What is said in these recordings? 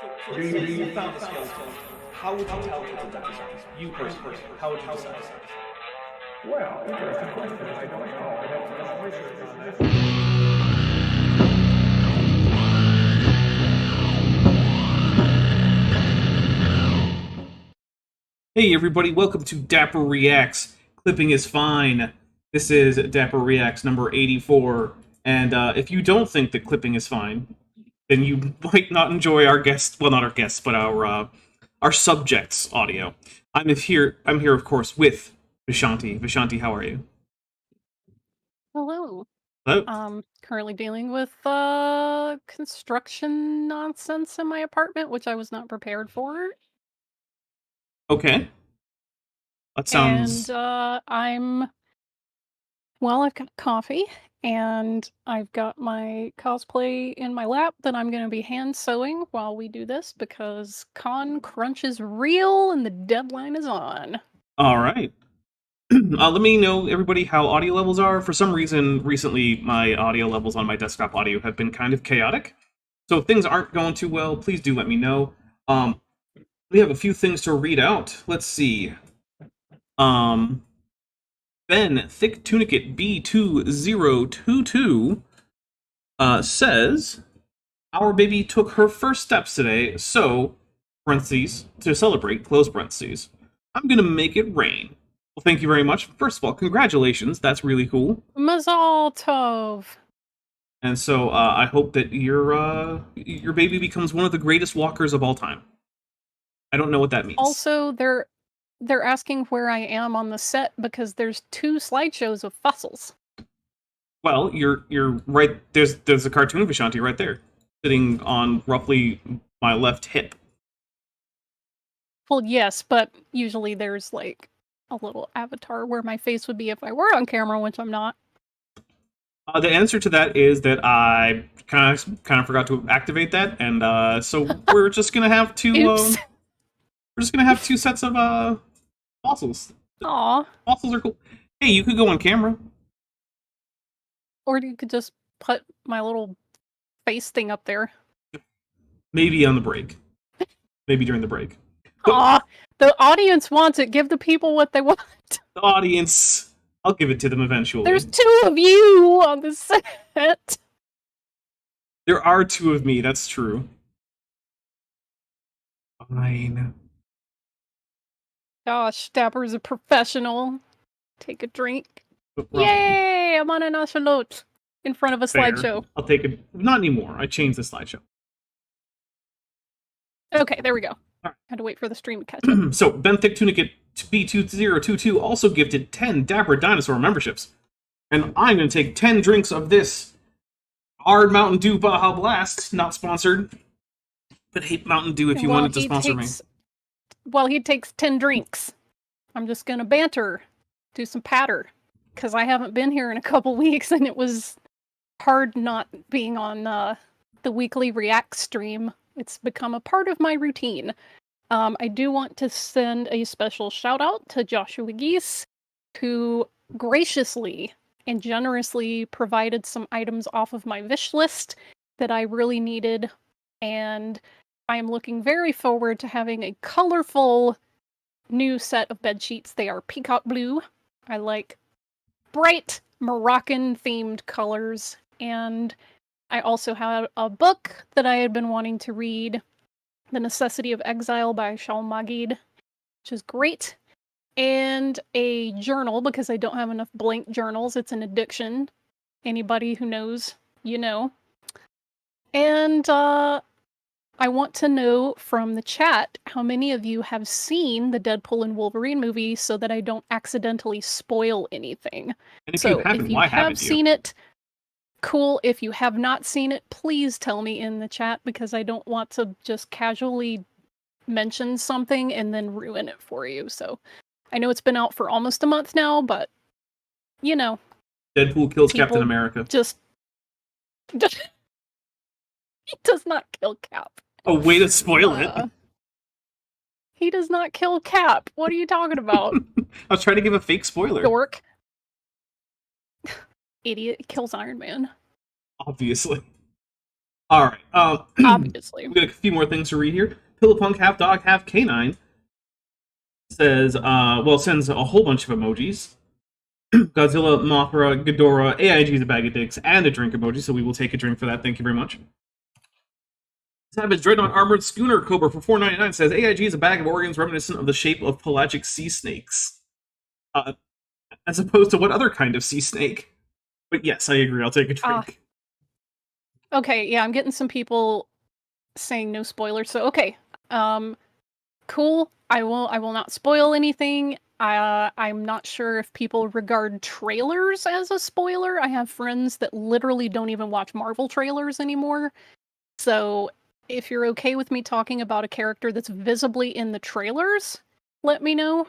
So let's say you found a skeleton. How would you tell if it's a dinosaur? You personally, how would you decide? Well, interesting question. I don't know. I don't know research on that. Hey everybody, welcome to Dapper Reacts. Clipping is fine. This is Dapper Reacts number 84. And if you don't think that clipping is fine, then you might not enjoy our guest, well, not our guests, but our subjects audio. I'm here, of course, with Vishanti. Vishanti, how are you? Hello. Hello. Currently dealing with construction nonsense in my apartment, which I was not prepared for. Okay. That sounds... And I've got coffee, and I've got my cosplay in my lap that I'm going to be hand sewing while we do this, because con crunch is real and the deadline is on. All right. Let me know, everybody, how audio levels are. For some reason, recently, my audio levels on my desktop audio have been kind of chaotic. So if things aren't going too well, please do let me know. We have a few things to read out. Let's see. Ben, Thick Tunicate B2022 says, our baby took her first steps today, so, parentheses, to celebrate, close parentheses, I'm gonna make it rain. Well, thank you very much. First of all, congratulations. That's really cool. Mazal tov. And so I hope that your baby becomes one of the greatest walkers of all time. I don't know what that means. Also, they're asking where I am on the set because there's 2 slideshows of fossils. Well, you're right. There's a cartoon of Vishanti right there, sitting on roughly my left hip. Well, yes, but usually there's like a little avatar where my face would be if I were on camera, which I'm not. The answer to that is that I kind of forgot to activate that, and so we're just gonna have two. Oops. We're just gonna have 2 sets of fossils. Aw. Fossils are cool. Hey, you could go on camera. Or you could just put my little face thing up there. Maybe on the break. Maybe during the break. Aw, the audience wants it. Give the people what they want. The audience, I'll give it to them eventually. There's 2 of you on the set. There are 2 of me, that's true. Fine. Gosh, Dapper's a professional. Take a drink. Roughly. Yay! I'm on an axolotl in front of a Fair. slideshow. I'll take it. Not anymore. I changed the slideshow. Okay, there we go. Right. Had to wait for the stream to catch up. So, Ben Thick Tunicate B2022 also gifted 10 Dapper Dinosaur memberships. And I'm going to take 10 drinks of this Hard Mountain Dew Baja Blast. Not sponsored. But hate Mountain Dew if you wanted to sponsor me. Well, he takes 10 drinks. I'm just going to banter. Do some patter. Because I haven't been here in a couple weeks, and it was hard not being on the weekly React stream. It's become a part of my routine. I do want to send a special shout out to Joshua Geese, who graciously and generously provided some items off of my wish list that I really needed, and I am looking very forward to having a colorful new set of bed sheets. They are peacock blue. I like bright Moroccan-themed colors, and I also have a book that I had been wanting to read, The Necessity of Exile by Shal Magid, which is great, and a journal, because I don't have enough blank journals. It's an addiction. Anybody who knows, you know. And I want to know from the chat how many of you have seen the Deadpool and Wolverine movie so that I don't accidentally spoil anything. And if So you haven't, if you why have haven't you? seen it, cool. If you have not seen it, please tell me in the chat, because I don't want to just casually mention something and then ruin it for you. So I know it's been out for almost a month now, but you know. Deadpool kills Captain America. Just he does not kill Cap. Oh, way to spoil it. He does not kill Cap. What are you talking about? I was trying to give a fake spoiler. Dork. Idiot. He kills Iron Man. Obviously. All right. Obviously. We got a few more things to read here. Pillowpunk, half dog, half canine, says, sends a whole bunch of emojis. Godzilla, Mothra, Ghidorah, AIG is a bag of dicks, and a drink emoji, so we will take a drink for that. Thank you very much. Savage Dreadnought Armored Schooner Cobra for $4.99 says, AIG is a bag of organs reminiscent of the shape of pelagic sea snakes. As opposed to what other kind of sea snake? But yes, I agree. I'll take a drink. Okay, yeah, I'm getting some people saying no spoilers, so okay. Cool. I will not spoil anything. I'm not sure if people regard trailers as a spoiler. I have friends that literally don't even watch Marvel trailers anymore. So if you're okay with me talking about a character that's visibly in the trailers, let me know.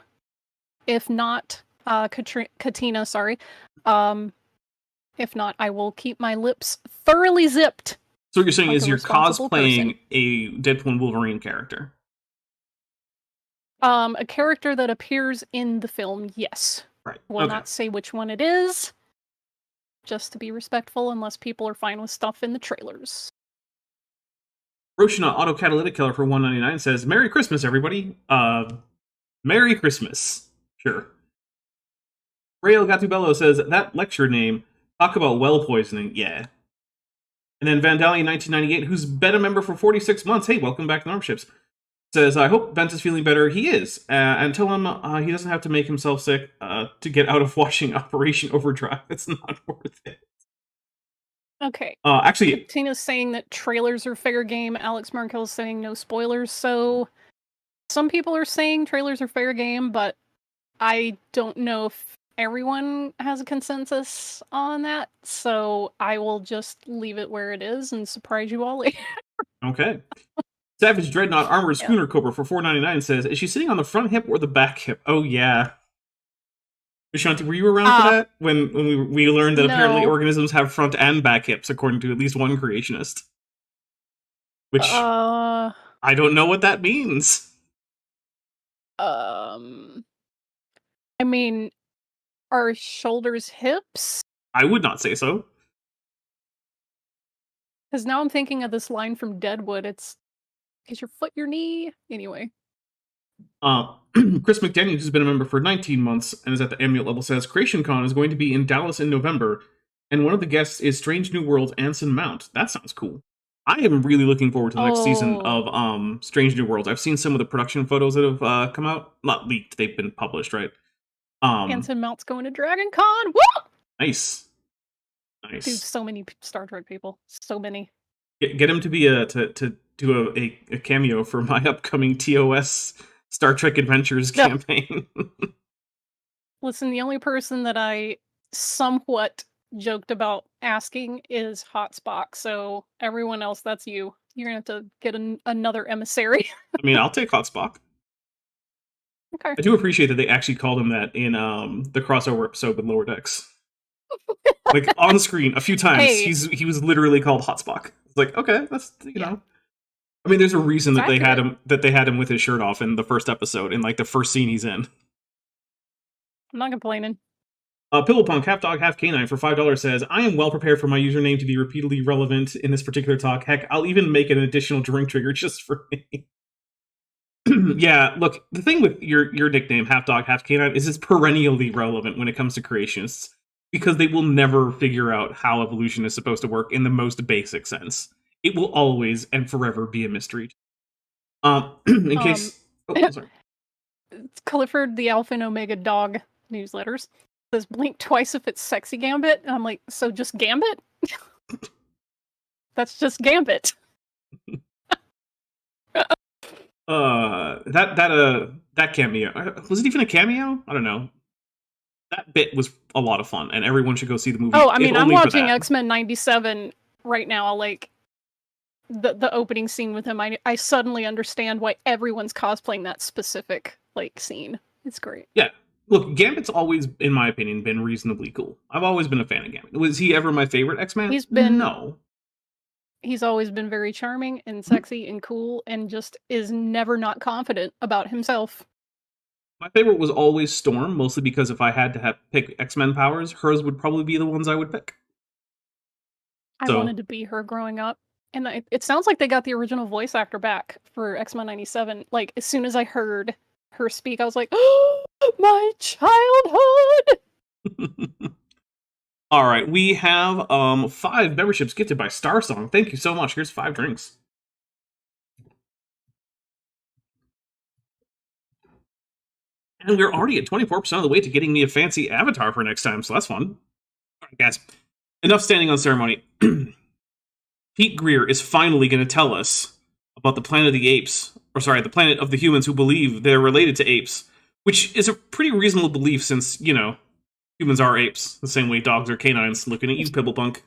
If not, Katina, sorry. If not, I will keep my lips thoroughly zipped. So what you're saying like is a you're responsible cosplaying person. a Deadpool and Wolverine character. A character that appears in the film, yes. Right. Will Okay. not say which one it is, just to be respectful, unless people are fine with stuff in the trailers. Roshina Auto Catalytic Killer for $1.99 says, Merry Christmas, everybody. Merry Christmas. Sure. Rael Gatubello says, that lecture name, talk about well poisoning, yeah. And then Vandalian 1998, who's been a member for 46 months, hey, welcome back to Norm says, I hope Bent is feeling better. He is. And tell him he doesn't have to make himself sick to get out of watching Operation Overdrive. It's not worth it. Okay. Actually, Tina's saying that trailers are fair game. Alex Markel's saying no spoilers. So some people are saying trailers are fair game, but I don't know if everyone has a consensus on that. So I will just leave it where it is and surprise you all later. Okay. Savage Dreadnought Armored Schooner Cobra for $4.99 says, is she sitting on the front hip or the back hip? Oh, yeah. Vishanti, were you around for that? When we learned that apparently organisms have front and back hips, according to at least one creationist. Which, I don't know what that means. I mean, are shoulders hips? I would not say so. Because now I'm thinking of this line from Deadwood. Is your foot your knee? Anyway. Chris McDaniel, who's been a member for 19 months and is at the Amulet level, says CreationCon is going to be in Dallas in November, and one of the guests is Strange New World's Anson Mount. That sounds cool. I am really looking forward to the next season of Strange New Worlds. I've seen some of the production photos that have come out. Not leaked, they've been published, right? Anson Mount's going to Dragon Con! Woo! Nice. Dude, so many Star Trek people. So many. Get him to be to do a cameo for my upcoming TOS Star Trek Adventures campaign. Listen, the only person that I somewhat joked about asking is Hotspock, so everyone else, that's you. You're gonna have to get another emissary. I mean, I'll take Hotspock. Okay. I do appreciate that they actually called him that in the crossover episode with Lower Decks. Like, on screen, a few times, he was literally called Hotspock. It's like, okay, that's, you know. I mean, there's a reason that they had him with his shirt off in the first episode, in like the first scene he's in. I'm not complaining. Pillowpunk, half dog, half canine for $5 says, I am well prepared for my username to be repeatedly relevant in this particular talk. Heck, I'll even make an additional drink trigger just for me. Yeah, look, the thing with your nickname, half dog, half canine, is it's perennially relevant when it comes to creationists, because they will never figure out how evolution is supposed to work in the most basic sense. It will always and forever be a mystery. In case... Oh, sorry. Clifford the Alpha and Omega Dog newsletters says, blink twice if it's sexy Gambit. And I'm like, so just Gambit? That's just Gambit. That cameo, was it even a cameo? I don't know. That bit was a lot of fun, and everyone should go see the movie. Oh, I mean, I'm watching X-Men 97 right now, like, the opening scene with him. I suddenly understand why everyone's cosplaying that specific, like, scene. It's great. Yeah. Look, Gambit's always, in my opinion, been reasonably cool. I've always been a fan of Gambit. Was he ever my favorite X-Man? No. He's always been very charming and sexy and cool, and just is never not confident about himself. My favorite was always Storm, mostly because if I had to pick X-Men powers, hers would probably be the ones I would pick. I wanted to be her growing up. And it sounds like they got the original voice actor back for X-Men 97. Like, as soon as I heard her speak, I was like, oh, my childhood! All right, we have 5 memberships gifted by Starsong. Thank you so much. Here's 5 drinks. And we're already at 24% of the way to getting me a fancy avatar for next time, so that's fun. All right, guys, enough standing on ceremony. Pete Greer is finally going to tell us about the planet of the apes, or sorry, the planet of the humans who believe they're related to apes, which is a pretty reasonable belief since, you know, humans are apes, the same way dogs are canines. Looking at you, Pibblepunk.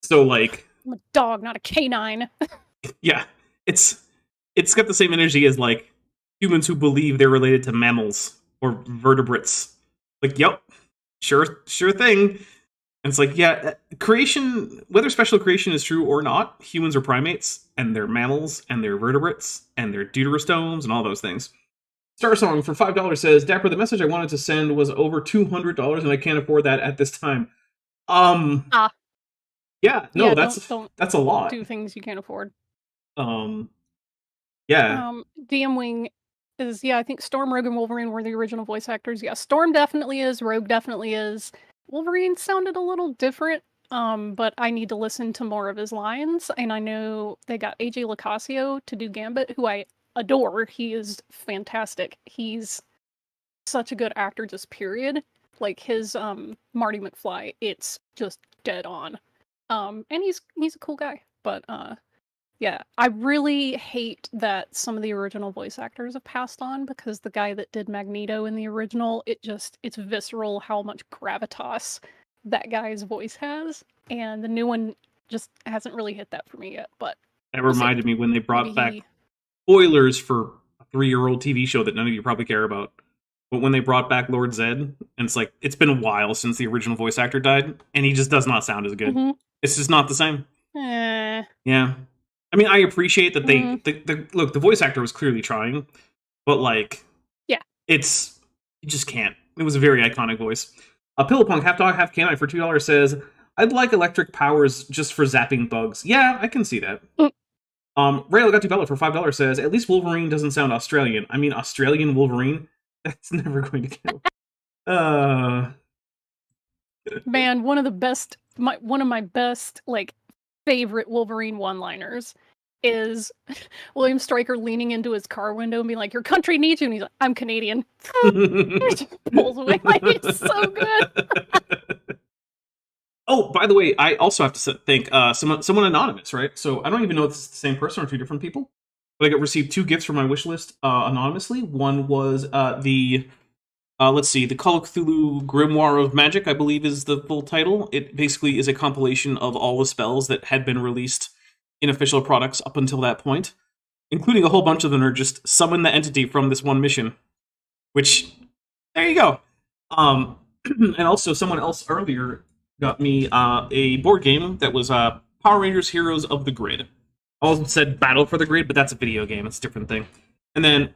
So, like... I'm a dog, not a canine. Yeah, it's got the same energy as, like, humans who believe they're related to mammals or vertebrates. Like, yep, sure thing. And it's like, yeah, creation, whether special creation is true or not, humans are primates, and they're mammals, and they're vertebrates, and they're deuterostomes, and all those things. Starsong for $5 says, Dapper, the message I wanted to send was over $200, and I can't afford that at this time. Yeah, no, Yeah, that's a lot. Do things you can't afford. Yeah. DM Wing is, I think Storm, Rogue, and Wolverine were the original voice actors. Yeah, Storm definitely is, Rogue definitely is. Wolverine sounded a little different, but I need to listen to more of his lines, and I know they got AJ Locasio to do Gambit, who I adore. He is fantastic. He's such a good actor, just period. Like his Marty McFly, it's just dead on. And he's a cool guy. But yeah, I really hate that some of the original voice actors have passed on, because the guy that did Magneto in the original, it's visceral how much gravitas that guy's voice has, and the new one just hasn't really hit that for me yet. But that reminded me when they brought back spoilers for a 3-year-old TV show that none of you probably care about. But when they brought back Lord Zed, and it's like, it's been a while since the original voice actor died, and he just does not sound as good. Mm-hmm. It's just not the same. Yeah. I mean, I appreciate that they look, the voice actor was clearly trying, but like, yeah, you just can't. It was a very iconic voice. Pillowpunk, half dog, half canine for $2 says, I'd like electric powers just for zapping bugs. Yeah, I can see that. Ray Legatubella for $5 says, at least Wolverine doesn't sound Australian. I mean, Australian Wolverine? That's never going to kill. Man, one of my best, like, favorite Wolverine one-liners is William Stryker leaning into his car window and being like, your country needs you, and he's like, I'm Canadian. Just pulls away. Like, it's so good. Oh, by the way, I also have to thank someone anonymous, right? So I don't even know if this is the same person or 2 different people, but I received 2 gifts from my wish list anonymously. One was the Call of Cthulhu Grimoire of Magic, I believe is the full title. It basically is a compilation of all the spells that had been released in official products up until that point, including a whole bunch of them are just summon the entity from this one mission, which, there you go. And also someone else earlier got me a board game that was Power Rangers Heroes of the Grid. I also said Battle for the Grid, but that's a video game. It's a different thing. And then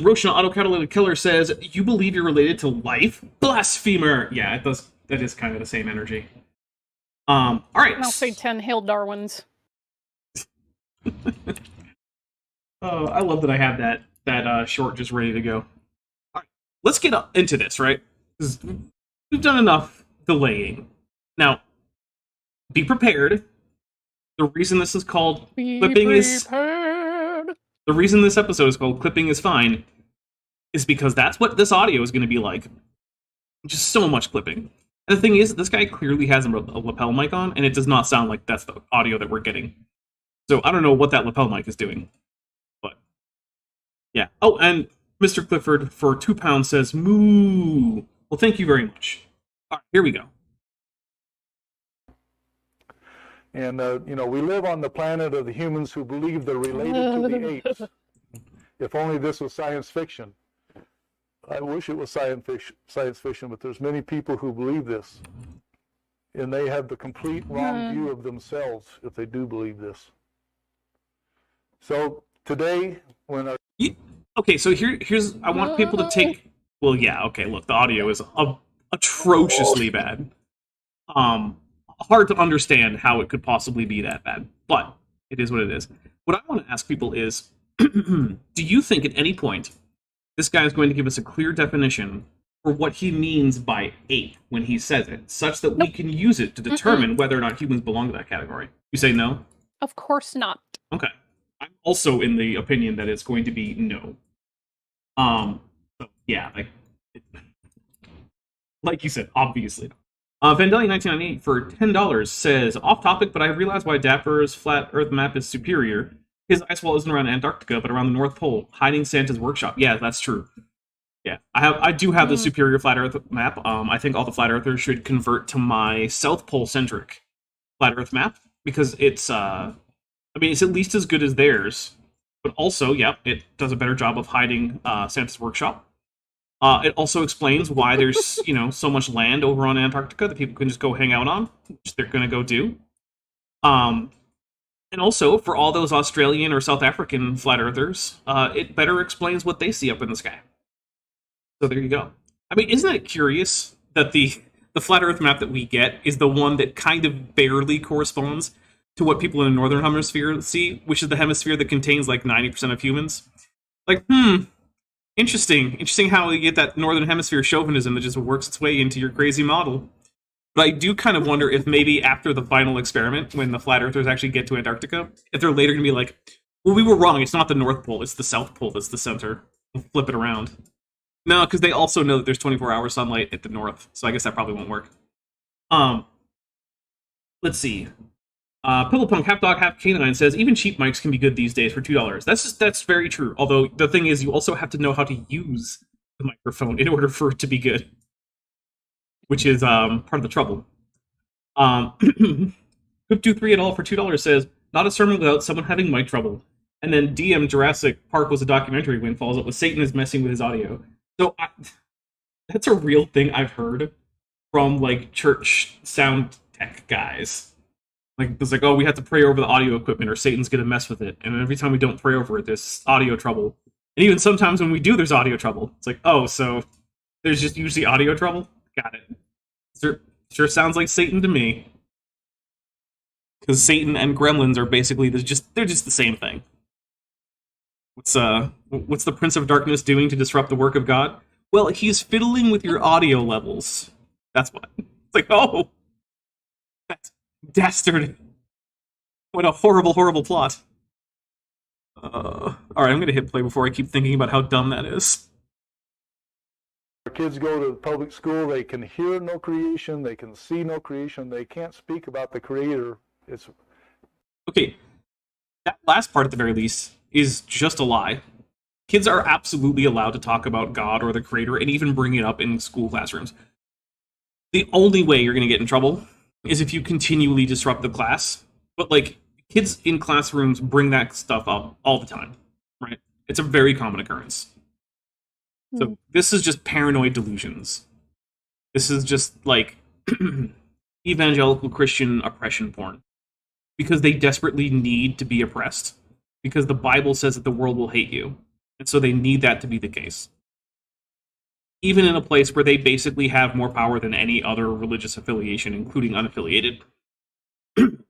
Roshan Autocatalytic Killer says, you believe you're related to life? Blasphemer! Yeah, it does. That is kind of the same energy. All right. And I'll say 10 Hail Darwins. Oh, I love that I have that short just ready to go. All right, let's get into this, right? We've done enough delaying. Now, be prepared. The reason this is called Clipping is... The reason this episode is called Clipping is Fine is because that's what this audio is going to be like. Just so much clipping. And the thing is, this guy clearly has a lapel mic on, and it does not sound like that's the audio that we're getting. So I don't know what that lapel mic is doing. But, yeah. Oh, and Mr. Clifford for £2 says, moo. Well, thank you very much. All right, here we go. And, we live on the planet of the humans who believe they're related to the apes. If only this was science fiction. I wish it was science fiction, but there's many people who believe this. And they have the complete wrong view of themselves if they do believe this. So today, when okay, so here's I want people to take. Well, yeah, okay. Look, the audio is atrociously bad. hard to understand how it could possibly be that bad, but it is what it is. What I want to ask people is, do you think at any point this guy is going to give us a clear definition for what he means by ape when he says it, such that we can use it to determine whether or not humans belong to that category? You say no? Of course not. Okay. I'm also in the opinion that it's going to be no. So yeah, like you said, obviously. Vandeli1998 for $10 says, off topic, but I realize why Dapper's flat Earth map is superior. His ice wall isn't around Antarctica, but around the North Pole, hiding Santa's workshop. Yeah, that's true. Yeah, I do have the superior flat Earth map. I think all the flat Earthers should convert to my South Pole centric flat Earth map because it's it's at least as good as theirs, but also, yeah, it does a better job of hiding Santa's workshop. It also explains why there's, so much land over on Antarctica that people can just go hang out on, which they're going to go do. And also, for all those Australian or South African flat earthers, it better explains what they see up in the sky. So there you go. I mean, isn't it curious that the flat earth map that we get is the one that kind of barely corresponds to what people in the Northern Hemisphere see, which is the hemisphere that contains like 90% of humans? Like, Interesting how you get that Northern Hemisphere chauvinism that just works its way into your crazy model. But I do kind of wonder if maybe after the final experiment, when the flat earthers actually get to Antarctica, if they're later going to be like, well, we were wrong, it's not the North Pole, it's the South Pole that's the center. We'll flip it around. No, because they also know that there's 24-hour sunlight at the north, so I guess that probably won't work. Let's see. Pillowpunk, half dog, half canine says, even cheap mics can be good these days for $2. That's very true. Although the thing is, you also have to know how to use the microphone in order for it to be good, which is part of the trouble. Hoop23 at all for $2 says, not a sermon without someone having mic trouble. And then DM Jurassic Park was a documentary when follows up with Satan is messing with his audio. So that's a real thing I've heard from like church sound tech guys. Like, it's like, oh, we have to pray over the audio equipment or Satan's going to mess with it. And every time we don't pray over it, there's audio trouble. And even sometimes when we do, there's audio trouble. It's like, oh, so there's just usually audio trouble? Got it. Sure sounds like Satan to me. Because Satan and gremlins are basically, they're just the same thing. What's the Prince of Darkness doing to disrupt the work of God? Well, he's fiddling with your audio levels. That's what. It's like, oh, that's dastard. What a horrible, horrible plot. Alright, I'm gonna hit play before I keep thinking about how dumb that is. Our kids go to public school, they can hear no creation, they can see no creation, they can't speak about the Creator. It's okay. That last part, at the very least, is just a lie. Kids are absolutely allowed to talk about God or the Creator and even bring it up in school classrooms. The only way you're going to get in trouble is if you continually disrupt the class. But, like, kids in classrooms bring that stuff up all the time, right? It's a very common occurrence. So this is just paranoid delusions. This is just, like, evangelical Christian oppression porn. Because they desperately need to be oppressed. Because the Bible says that the world will hate you. And so they need that to be the case. Even in a place where they basically have more power than any other religious affiliation, including unaffiliated,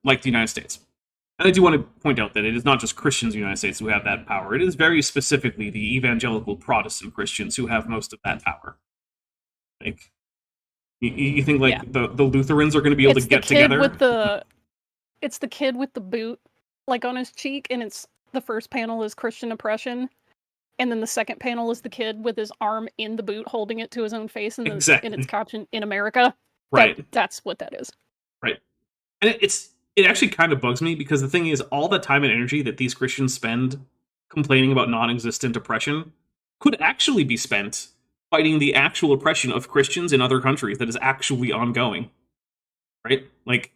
like the United States. And I do want to point out that it is not just Christians in the United States who have that power. It is very specifically the evangelical Protestant Christians who have most of that power. Like, you think, like, the Lutherans are going to be able to get together? It's the kid with the boot, like, on his cheek, and it's the first panel is Christian oppression. And then the second panel is the kid with his arm in the boot, holding it to his own face, and exactly. its couch in America. Right. That's what that is. Right. And it actually kind of bugs me, because the thing is, all the time and energy that these Christians spend complaining about non-existent oppression could actually be spent fighting the actual oppression of Christians in other countries that is actually ongoing. Right? Like,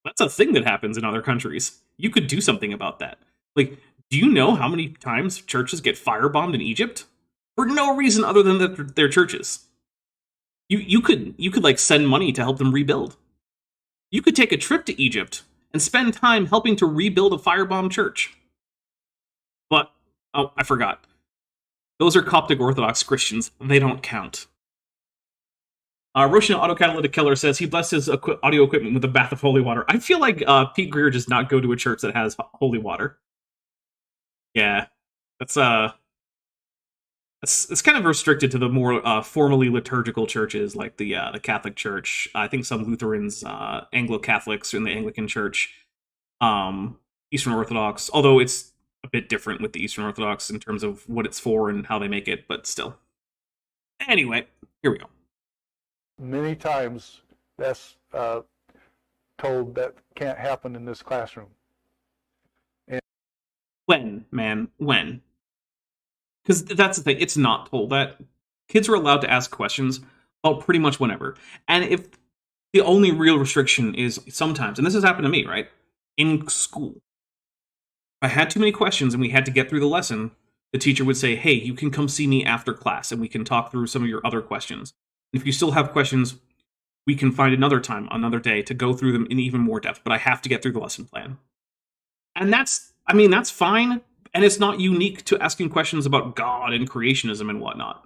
that's a thing that happens in other countries. You could do something about that. Like, do you know how many times churches get firebombed in Egypt? For no reason other than that they're churches. You could like send money to help them rebuild. You could take a trip to Egypt and spend time helping to rebuild a firebombed church. But, oh, I forgot. Those are Coptic Orthodox Christians. They don't count. Roshan Autocatalytic Killer says he blessed his audio equipment with a bath of holy water. I feel like Pete Greer does not go to a church that has holy water. Yeah, that's it's kind of restricted to the more formally liturgical churches, like the Catholic Church. I think some Lutherans, Anglo-Catholics in the Anglican Church, Eastern Orthodox. Although it's a bit different with the Eastern Orthodox in terms of what it's for and how they make it, but still. Anyway, here we go. Many times that's told that can't happen in this classroom. When, man, when? Because that's the thing, it's not told that. Kids are allowed to ask questions about pretty much whenever. And if the only real restriction is sometimes, and this has happened to me, right? In school. I had too many questions and we had to get through the lesson. The teacher would say, hey, you can come see me after class and we can talk through some of your other questions. And if you still have questions, we can find another time, another day, to go through them in even more depth. But I have to get through the lesson plan. And that's fine. And it's not unique to asking questions about God and creationism and whatnot.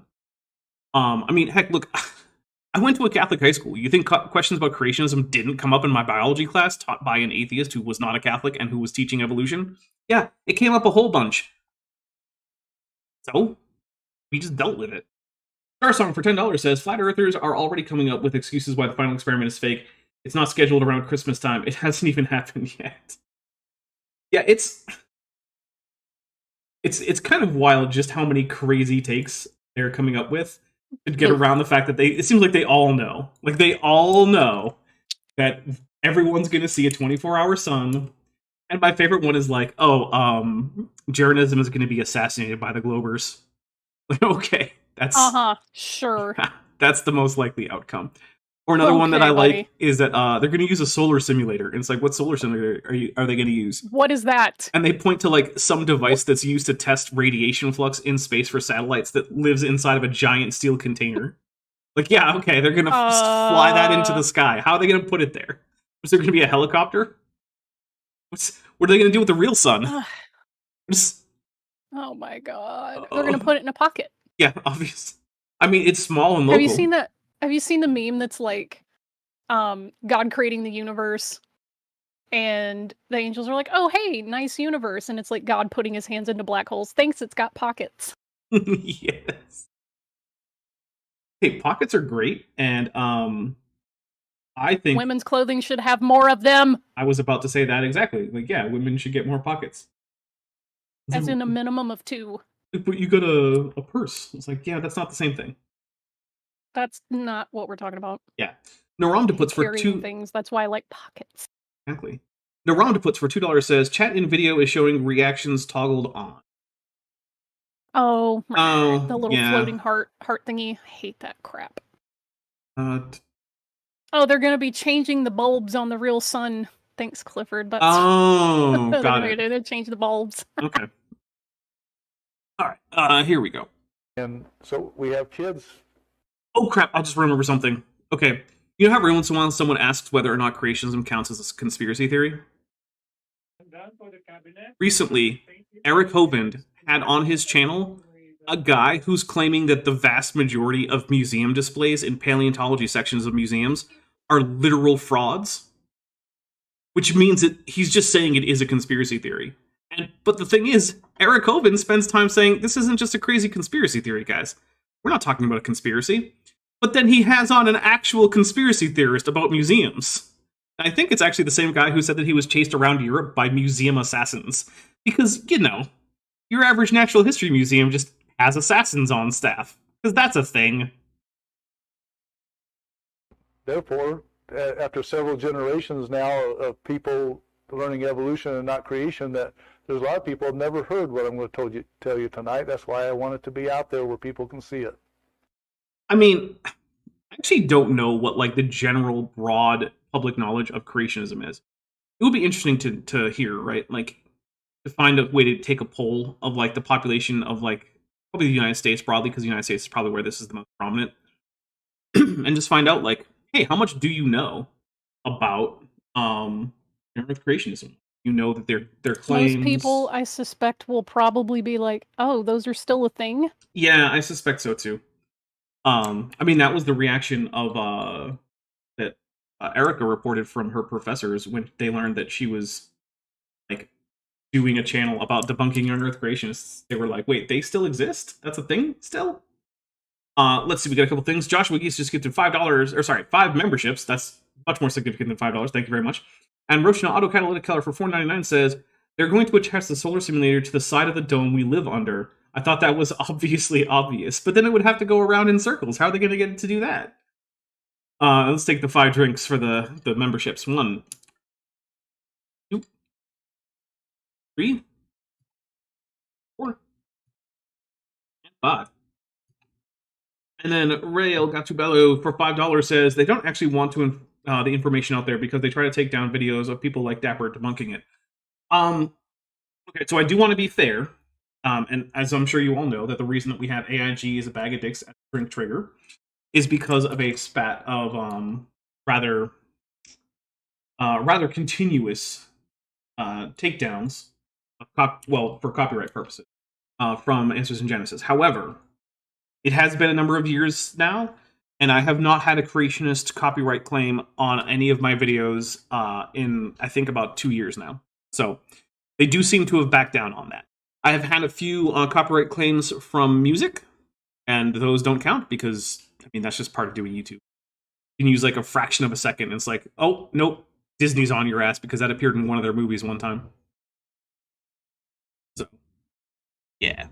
Heck, look, I went to a Catholic high school. You think questions about creationism didn't come up in my biology class taught by an atheist who was not a Catholic and who was teaching evolution? Yeah, it came up a whole bunch. So, we just dealt with it. Star Song for $10 says, Flat Earthers are already coming up with excuses why the final experiment is fake. It's not scheduled around Christmas time. It hasn't even happened yet. Yeah, it's kind of wild just how many crazy takes they're coming up with to get around the fact that it seems like they all know. Like, they all know that everyone's going to see a 24-hour sun. And my favorite one is like, Jeranism is going to be assassinated by the Globers. Like, okay, that's... sure. That's the most likely outcome. Or another one that I like is that they're going to use a solar simulator. And it's like, what solar simulator are they going to use? What is that? And they point to like some device that's used to test radiation flux in space for satellites that lives inside of a giant steel container. Like, yeah, okay, they're going to fly that into the sky. How are they going to put it there? Is there going to be a helicopter? What are they going to do with the real sun? Oh my god. They're going to put it in a pocket. Yeah, obvious. I mean, it's small and local. Have you seen the meme that's like, God creating the universe, and the angels are like, oh, hey, nice universe, and it's like God putting his hands into black holes. Thanks, it's got pockets. Yes. Hey, pockets are great, and I think... women's clothing should have more of them! I was about to say that exactly. Like, yeah, women should get more pockets. As in a minimum of 2. But you got a purse. It's like, yeah, that's not the same thing. That's not what we're talking about. Yeah. Naramda puts for $2 things. That's why I like pockets. Exactly. Naramda puts for $2 says, chat in video is showing reactions toggled on. Oh, the little floating heart thingy. I hate that crap. They're going to be changing the bulbs on the real sun. Thanks, Clifford. That's got it. They're change the bulbs. Okay. All right. Here we go. And so we have kids. Oh, crap. I just remember something. Okay. You know how every once in a while someone asks whether or not creationism counts as a conspiracy theory? Recently, Eric Hovind had on his channel a guy who's claiming that the vast majority of museum displays in paleontology sections of museums are literal frauds. Which means that he's just saying it is a conspiracy theory. But the thing is, Eric Hovind spends time saying, this isn't just a crazy conspiracy theory, guys. We're not talking about a conspiracy. But then he has on an actual conspiracy theorist about museums. I think it's actually the same guy who said that he was chased around Europe by museum assassins. Because, your average natural history museum just has assassins on staff. Because that's a thing. Therefore, after several generations now of people learning evolution and not creation, that there's a lot of people who have never heard what I'm going to tell you tonight. That's why I want it to be out there where people can see it. I mean, I actually don't know what the general broad public knowledge of creationism is. It would be interesting to hear, right? Like, to find a way to take a poll of the population of probably the United States broadly, because the United States is probably where this is the most prominent, and just find out hey, how much do you know about creationism? You know that their claims. Most people, I suspect, will probably be like, "Oh, those are still a thing." Yeah, I suspect so too. I mean, that was the reaction of that Erica reported from her professors when they learned that she was like doing a channel about debunking young Earth creationists. They were like, "Wait, they still exist? That's a thing still?" Let's see, we got a couple things. Joshua Geese just gifted $5, or sorry, 5 memberships. That's much more significant than $5. Thank you very much. And Roshna Auto Catalytic Color for $4.99 says they're going to attach the solar simulator to the side of the dome we live under. I thought that was obviously obvious, but then it would have to go around in circles. How are they going to get it to do that? Let's take the 5 drinks for the memberships. 1, 2, 3, 4, and 5. And then Ray El Gatubello for $5 says they don't actually want to the information out there because they try to take down videos of people like Dapper debunking it. Okay, so I do want to be fair, and as I'm sure you all know, that the reason that we have AIG as a bag of dicks at Drink Trigger is because of a spat of rather continuous takedowns, for copyright purposes, from Answers in Genesis. However, it has been a number of years now, and I have not had a creationist copyright claim on any of my videos in, I think, about 2 years now. So they do seem to have backed down on that. I have had a few copyright claims from music, and those don't count because, I mean, that's just part of doing YouTube. You can use like a fraction of a second, and it's like, oh, nope, Disney's on your ass because that appeared in one of their movies one time. So, yeah.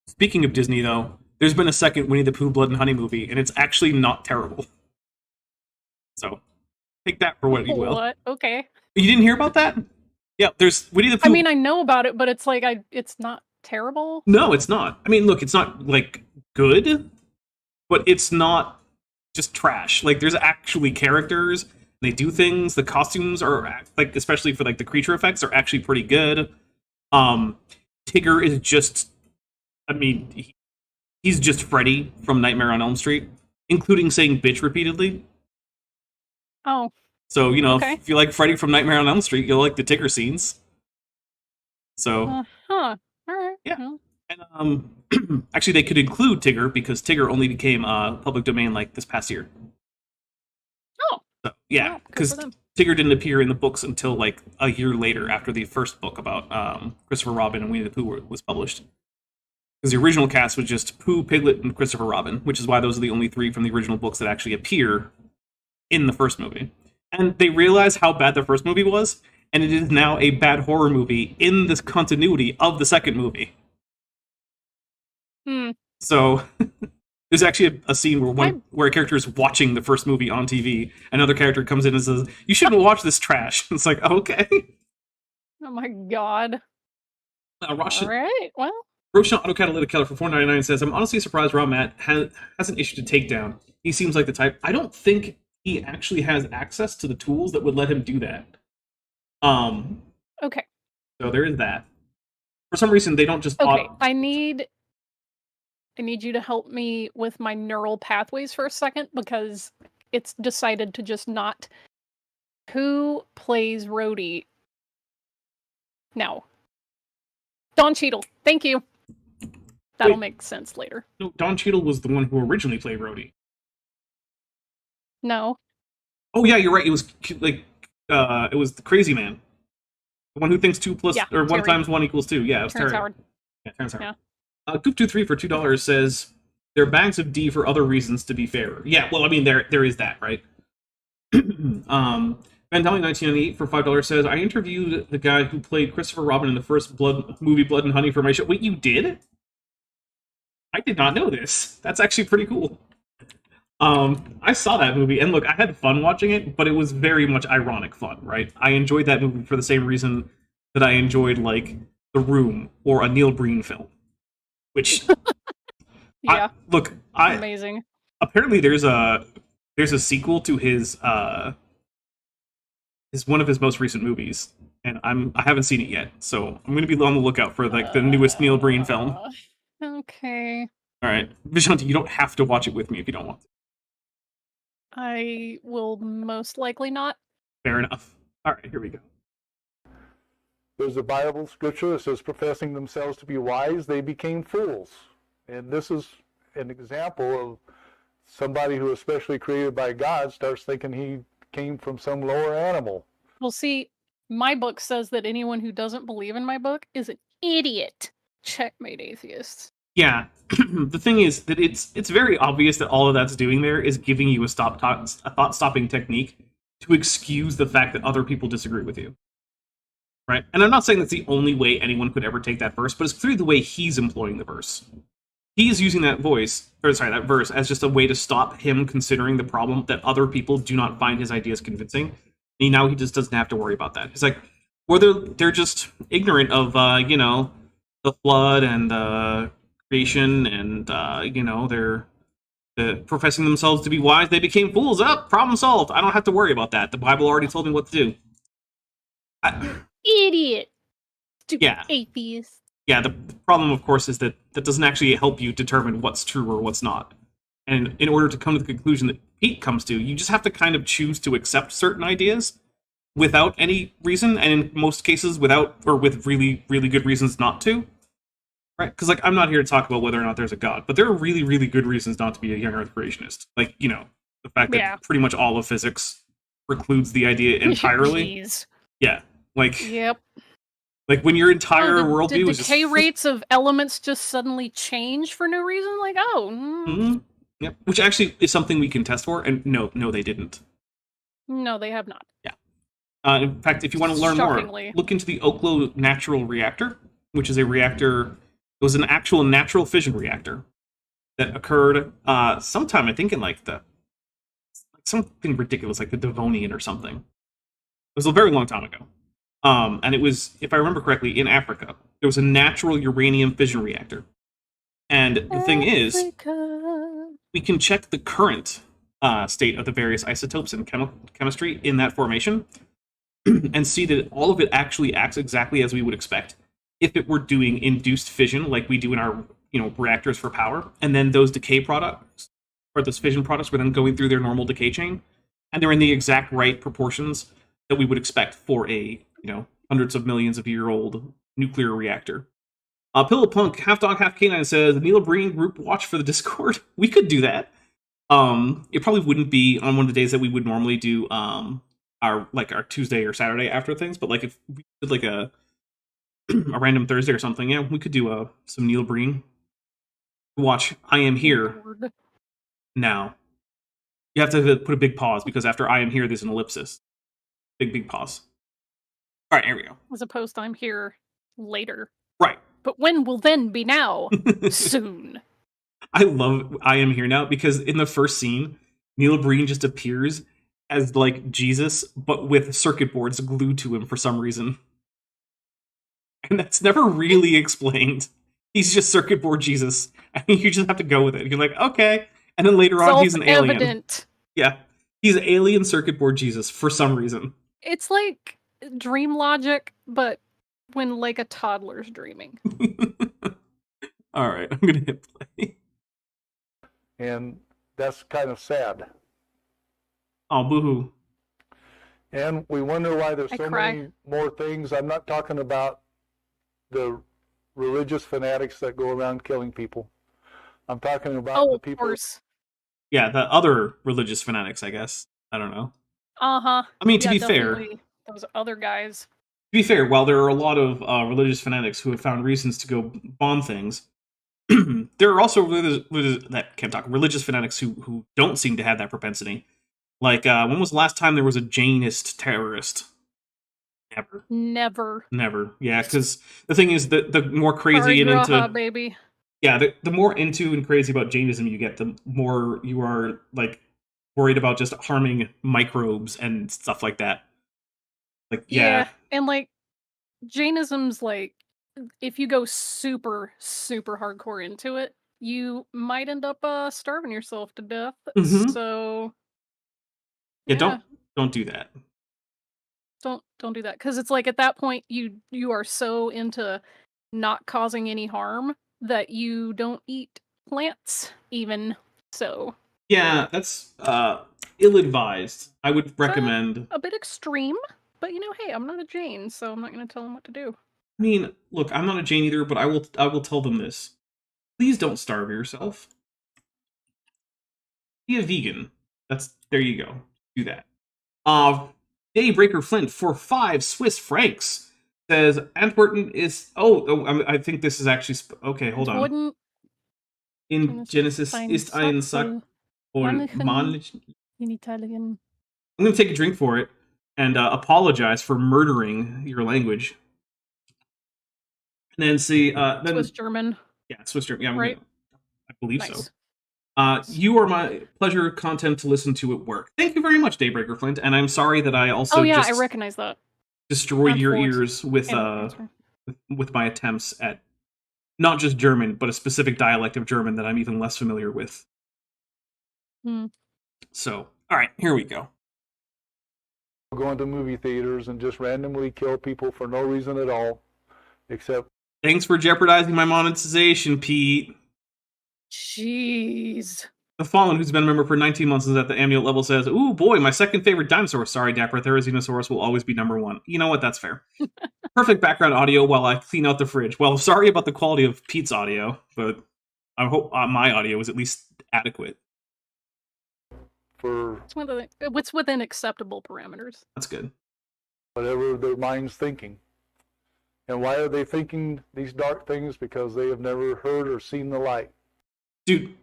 Speaking of Disney, though, there's been a second Winnie the Pooh Blood and Honey movie, and it's actually not terrible. So, take that for what you will. What? Okay. You didn't hear about that? Yeah, there's Winnie the Pooh. I mean, I know about it, but it's like it's not terrible. No, it's not. I mean, look, it's not like good, but it's not just trash. Like, there's actually characters. They do things. The costumes are like, especially for like the creature effects, are actually pretty good. Tigger is just, I mean, he's just Freddy from Nightmare on Elm Street, including saying bitch repeatedly. Oh. So, you know, Okay. if you like Freddy from Nightmare on Elm Street, you'll like the Tigger scenes. So, all right. Yeah. Well. And actually, they could include Tigger because Tigger only became public domain like this past year. Oh. So, yeah, Well, because Tigger didn't appear in the books until like a year later after the first book about Christopher Robin and Winnie the Pooh was published. Because the original cast was just Pooh, Piglet, and Christopher Robin, which is why those are the only 3 from the original books that actually appear in the first movie. And they realized how bad the first movie was, and it is now a bad horror movie in this continuity of the second movie. So there's actually a scene where a character is watching the first movie on TV, another character comes in and says, "You shouldn't watch this trash." It's like, okay. Oh my god. All right, well. Roshan Auto Catalytic Keller for $4.99 says, I'm honestly surprised Raw Matt hasn't issued a takedown. He seems like the type. I don't think he actually has access to the tools that would let him do that. Okay. So there is that. For some reason, they don't just... Okay, I need you to help me with my neural pathways for a second, because it's decided to just not... Who plays Rhodey? No. Don Cheadle. Thank you. That'll make sense later. No, Don Cheadle was the one who originally played Rhodey. No. Oh yeah, you're right. It was like it was the crazy man, the one who thinks 2 plus or 1 times 1 equals 2. Yeah, it was Terrence Terry. Howard. Yeah, Terrence Howard. Goop23 for $2 says they're bags of D for other reasons. To be fair, yeah. Well, I mean there is that, right? Vandali 1998 for $5 says I interviewed the guy who played Christopher Robin in the first movie Blood and Honey for my show. Wait, you did? I did not know this. That's actually pretty cool. I saw that movie, and look, I had fun watching it, but it was very much ironic fun, right? I enjoyed that movie for the same reason that I enjoyed, like, The Room or a Neil Breen film. Which, yeah, amazing. Apparently, there's a sequel to his one of his most recent movies, and I haven't seen it yet, so I'm going to be on the lookout for like the newest Neil Breen film. Okay. All right, Vishanti, you don't have to watch it with me if you don't want to. I will most likely not. Fair enough. All right, here we go. There's a Bible scripture that says, professing themselves to be wise, they became fools. And this is an example of somebody who is specially created by God starts thinking he came from some lower animal. Well, see, my book says that anyone who doesn't believe in my book is an idiot. Checkmate, atheists. Yeah, the thing is that it's very obvious that all of that's doing there is giving you a thought-stopping technique to excuse the fact that other people disagree with you. Right? And I'm not saying that's the only way anyone could ever take that verse, but it's clearly the way he's employing the verse. He's using that verse as just a way to stop him considering the problem that other people do not find his ideas convincing. And now he just doesn't have to worry about that. He's like, whether they're just ignorant of, the flood and creation, and they're professing themselves to be wise, they became fools. Problem solved. I don't have to worry about that. The Bible already told me what to do. Idiot. Stupid Yeah. atheist. Yeah, the problem, of course, is that doesn't actually help you determine what's true or what's not. And in order to come to the conclusion that Pete comes to, you just have to kind of choose to accept certain ideas without any reason, and in most cases with really, really good reasons not to. Right? Because, I'm not here to talk about whether or not there's a God, but there are really, really good reasons not to be a young Earth creationist. The fact that pretty much all of physics precludes the idea entirely. Jeez. Yeah. Yep. When your entire worldview is decay rates of elements just suddenly change for no reason? Mm-hmm. Yep. Which actually is something we can test for, and no, they didn't. No, they have not. Yeah. In fact, if you want to learn more, Shockingly. look into the Oklo Natural Reactor, which is a reactor. It was an actual natural fission reactor that occurred sometime, I think, in something ridiculous, like the Devonian or something. It was a very long time ago. And it was, if I remember correctly, in Africa. There was a natural uranium fission reactor. And the thing is, we can check the current state of the various isotopes and chemistry in that formation and see that all of it actually acts exactly as we would expect if it were doing induced fission like we do in our reactors for power. And then those decay products, or those fission products, were then going through their normal decay chain. And they're in the exact right proportions that we would expect for a hundreds of millions of year old nuclear reactor. Pillow Punk, half dog, half canine, says Neil Breen group watch for the Discord. We could do that. It probably wouldn't be on one of the days that we would normally do our Tuesday or Saturday after things, but if we did a random Thursday or something, yeah, we could do some Neil Breen. Watch I Am Here now. You have to put a big pause because after I Am Here there's an ellipsis. Big pause. All right, here we go. As opposed to I'm here later. Right. But when will then be now? Soon. I love I Am Here Now because in the first scene, Neil Breen just appears as Jesus, but with circuit boards glued to him for some reason. And that's never really explained. He's just circuit board Jesus. I mean, you just have to go with it. You're like, okay. And then later on, he's an alien. Self-evident. Yeah. He's alien circuit board Jesus for some reason. It's like dream logic, but when a toddler's dreaming. All right, I'm going to hit play. And that's kind of sad. Oh, boo-hoo. And we wonder why there's so cry. many more things. I'm not talking about the religious fanatics that go around killing people. I'm talking about the Of people. course. Yeah, the other religious fanatics, I guess. I don't know. Uh-huh. I mean, to be definitely fair, those other guys. to be fair, while there are a lot of religious fanatics who have found reasons to go bomb things, there are also religious fanatics who don't seem to have that propensity. When was the last time there was a Jainist terrorist? Never. Yeah, because the thing is that the more crazy and into baby. Yeah, the more into and crazy about Jainism you get, the more you are worried about just harming microbes and stuff like that. Yeah, and Jainism's if you go super, super hardcore into it, you might end up starving yourself to death. Mhm. So yeah, don't do that. Don't do that, because it's at that point you are so into not causing any harm that you don't eat plants even. So Yeah, that's ill-advised. I would recommend. a bit extreme, but hey, I'm not a Jain, so I'm not going to tell them what to do. I mean, look, I'm not a Jain either, but I will tell them this. Please don't starve yourself. Be a vegan. There you go. Do that. Daybreaker Flint for 5 Swiss francs says Antwerpen is. I think this is actually. Okay, hold on. In Genesis ist ein Sack und manchen in Italian. I'm going to take a drink for it and apologize for murdering your language. And then see. Then, Swiss German. Yeah, Swiss German. Yeah, right? I believe Nice. so. You are my pleasure content to listen to at work. Thank you very much, Daybreaker Flint. And I'm sorry that I also I recognize that. Destroyed your ears with my attempts at not just German, but a specific dialect of German that I'm even less familiar with. So, all right, here we go. Going to movie theaters and just randomly kill people for no reason at all, except. Thanks for jeopardizing my monetization, Pete. Jeez. The Fallen, who's been a member for 19 months, is at the amulet level, says, "Ooh, boy, my second favorite dinosaur. Sorry, Dapper, Therizinosaurus will always be number 1. You know what? That's fair. Perfect background audio while I clean out the fridge. Well, sorry about the quality of Pete's audio, but I hope my audio is at least adequate. It's within acceptable parameters. That's good. Whatever their mind's thinking. And why are they thinking these dark things? Because they have never heard or seen the light. Dude.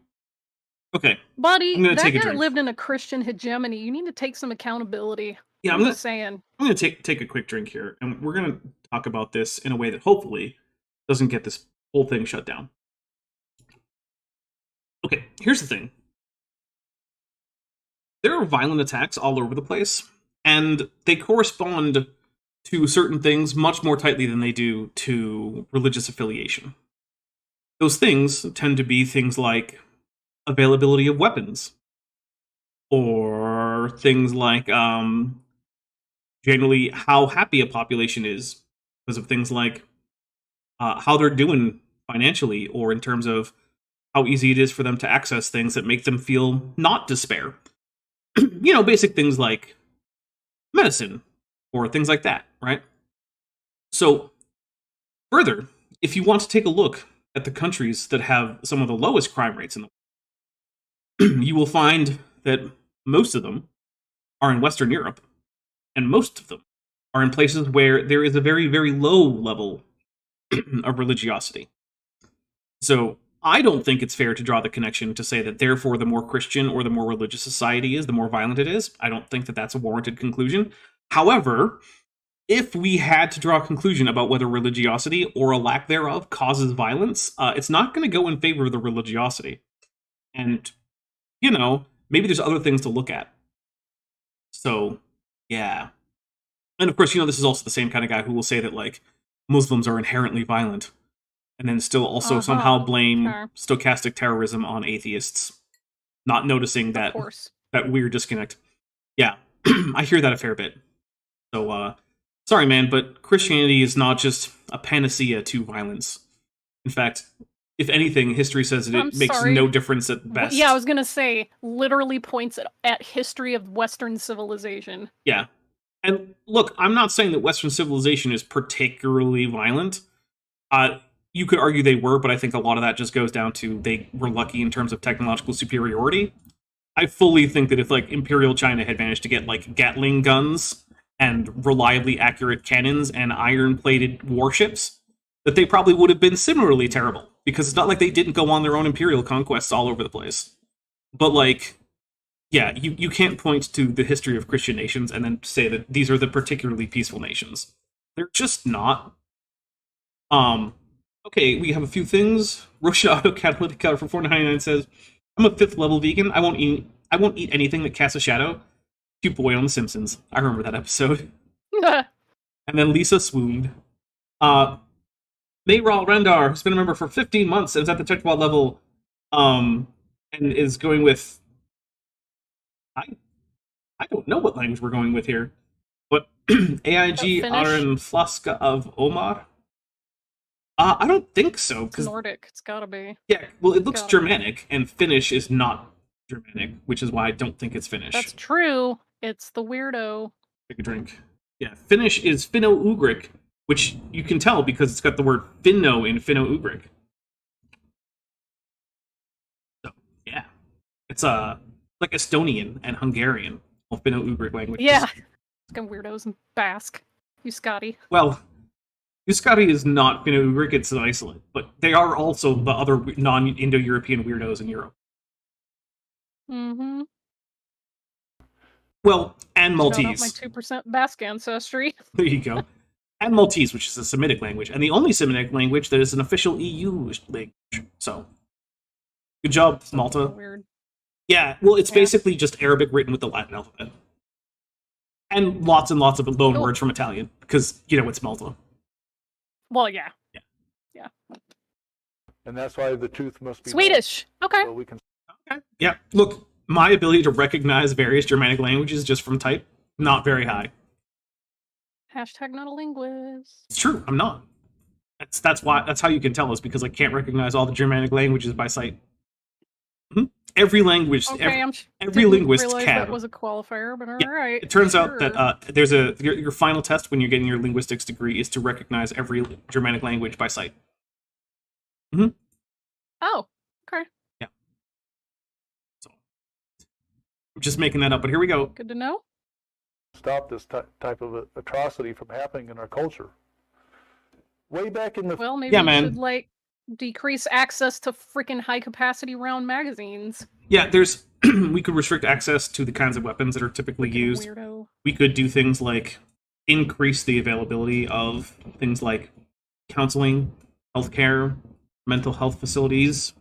Okay. Buddy, that guy lived in a Christian hegemony. You need to take some accountability. Yeah, I'm just saying. I'm going to take a quick drink here, and we're going to talk about this in a way that hopefully doesn't get this whole thing shut down. Okay, here's the thing. There are violent attacks all over the place, and they correspond to certain things much more tightly than they do to religious affiliation. Those things tend to be things like availability of weapons, or things like generally how happy a population is because of things like how they're doing financially, or in terms of how easy it is for them to access things that make them feel not despair. Basic things like medicine or things like that, right? So, further, if you want to take a look at the countries that have some of the lowest crime rates in the world, you will find that most of them are in Western Europe, and most of them are in places where there is a very, very low level of religiosity. So, I don't think it's fair to draw the connection to say that therefore the more Christian or the more religious society is, the more violent it is. I don't think that that's a warranted conclusion. However, if we had to draw a conclusion about whether religiosity or a lack thereof causes violence, it's not going to go in favor of the religiosity. And, maybe there's other things to look at. So, yeah. And of course, this is also the same kind of guy who will say that, like, Muslims are inherently violent, and then still also somehow blame stochastic terrorism on atheists, not noticing that weird disconnect. Yeah, I hear that a fair bit. So, sorry, man, but Christianity is not just a panacea to violence. In fact, if anything, history says that it makes no difference at best. Yeah, I was going to say, literally points at history of Western civilization. Yeah. And look, I'm not saying that Western civilization is particularly violent. You could argue they were, but I think a lot of that just goes down to they were lucky in terms of technological superiority. I fully think that if, like, Imperial China had managed to get, like, Gatling guns and reliably accurate cannons and iron-plated warships, that they probably would have been similarly terrible. Because it's not like they didn't go on their own imperial conquests all over the place. But, like, yeah, you can't point to the history of Christian nations and then say that these are the particularly peaceful nations. They're just not. Okay, we have a few things. Rosha Auto Catalytic Color for $4.99 says, "I'm a 5th level vegan. I won't eat anything that casts a shadow." Cute boy on The Simpsons. I remember that episode. And then Lisa swooned. Mayral Rendar, who's been a member for 15 months and is at the Techbot level, and is going with... I don't know what language we're going with here, but AIG Aren Flaska of Omar? I don't think so. It's Nordic. It's gotta be. Yeah, well, it looks Germanic, and Finnish is not Germanic, which is why I don't think it's Finnish. That's true. It's the weirdo. Take a drink. Yeah, Finnish is Finno-Ugric, which you can tell because it's got the word Finno in Finno-Ugric. It's like Estonian and Hungarian, well, Finno-Ugric languages. Yeah. Fucking weirdos and Basque. You Scotty. Well, Euskadi is not Finno-Ugric, it's an Iceland, but they are also the other non-Indo-European weirdos in Europe. Mm-hmm. Well, and Shout out Maltese. my 2% Basque ancestry. There you go. And Maltese, which is a Semitic language, and the only Semitic language that is an official EU language. So, good job, Malta. Weird. Yeah, well, it's Yeah. basically just Arabic written with the Latin alphabet. And lots of loan words from Italian, because, it's Malta. Well, yeah. And that's why the truth must be Swedish. Okay. So we can. Okay. Yeah, look, my ability to recognize various Germanic languages just from type, not very high. Hashtag not a linguist. It's true, I'm not. That's how you can tell us, because I can't recognize all the Germanic languages by sight. Every language, Okay, every linguist realize can. that was a qualifier, but Yeah, alright. It turns out that there's your final test when you're getting your linguistics degree is to recognize every Germanic language by sight. Oh, okay. Yeah. So, I'm just making that up, but here we go. Good to know. Stop this type of atrocity from happening in our culture. Way back in the Well, maybe Yeah, we man. should, decrease access to freaking high-capacity round magazines. Yeah, there's we could restrict access to the kinds of weapons that are typically used. Weirdo. We could do things like increase the availability of things like counseling, healthcare, mental health facilities.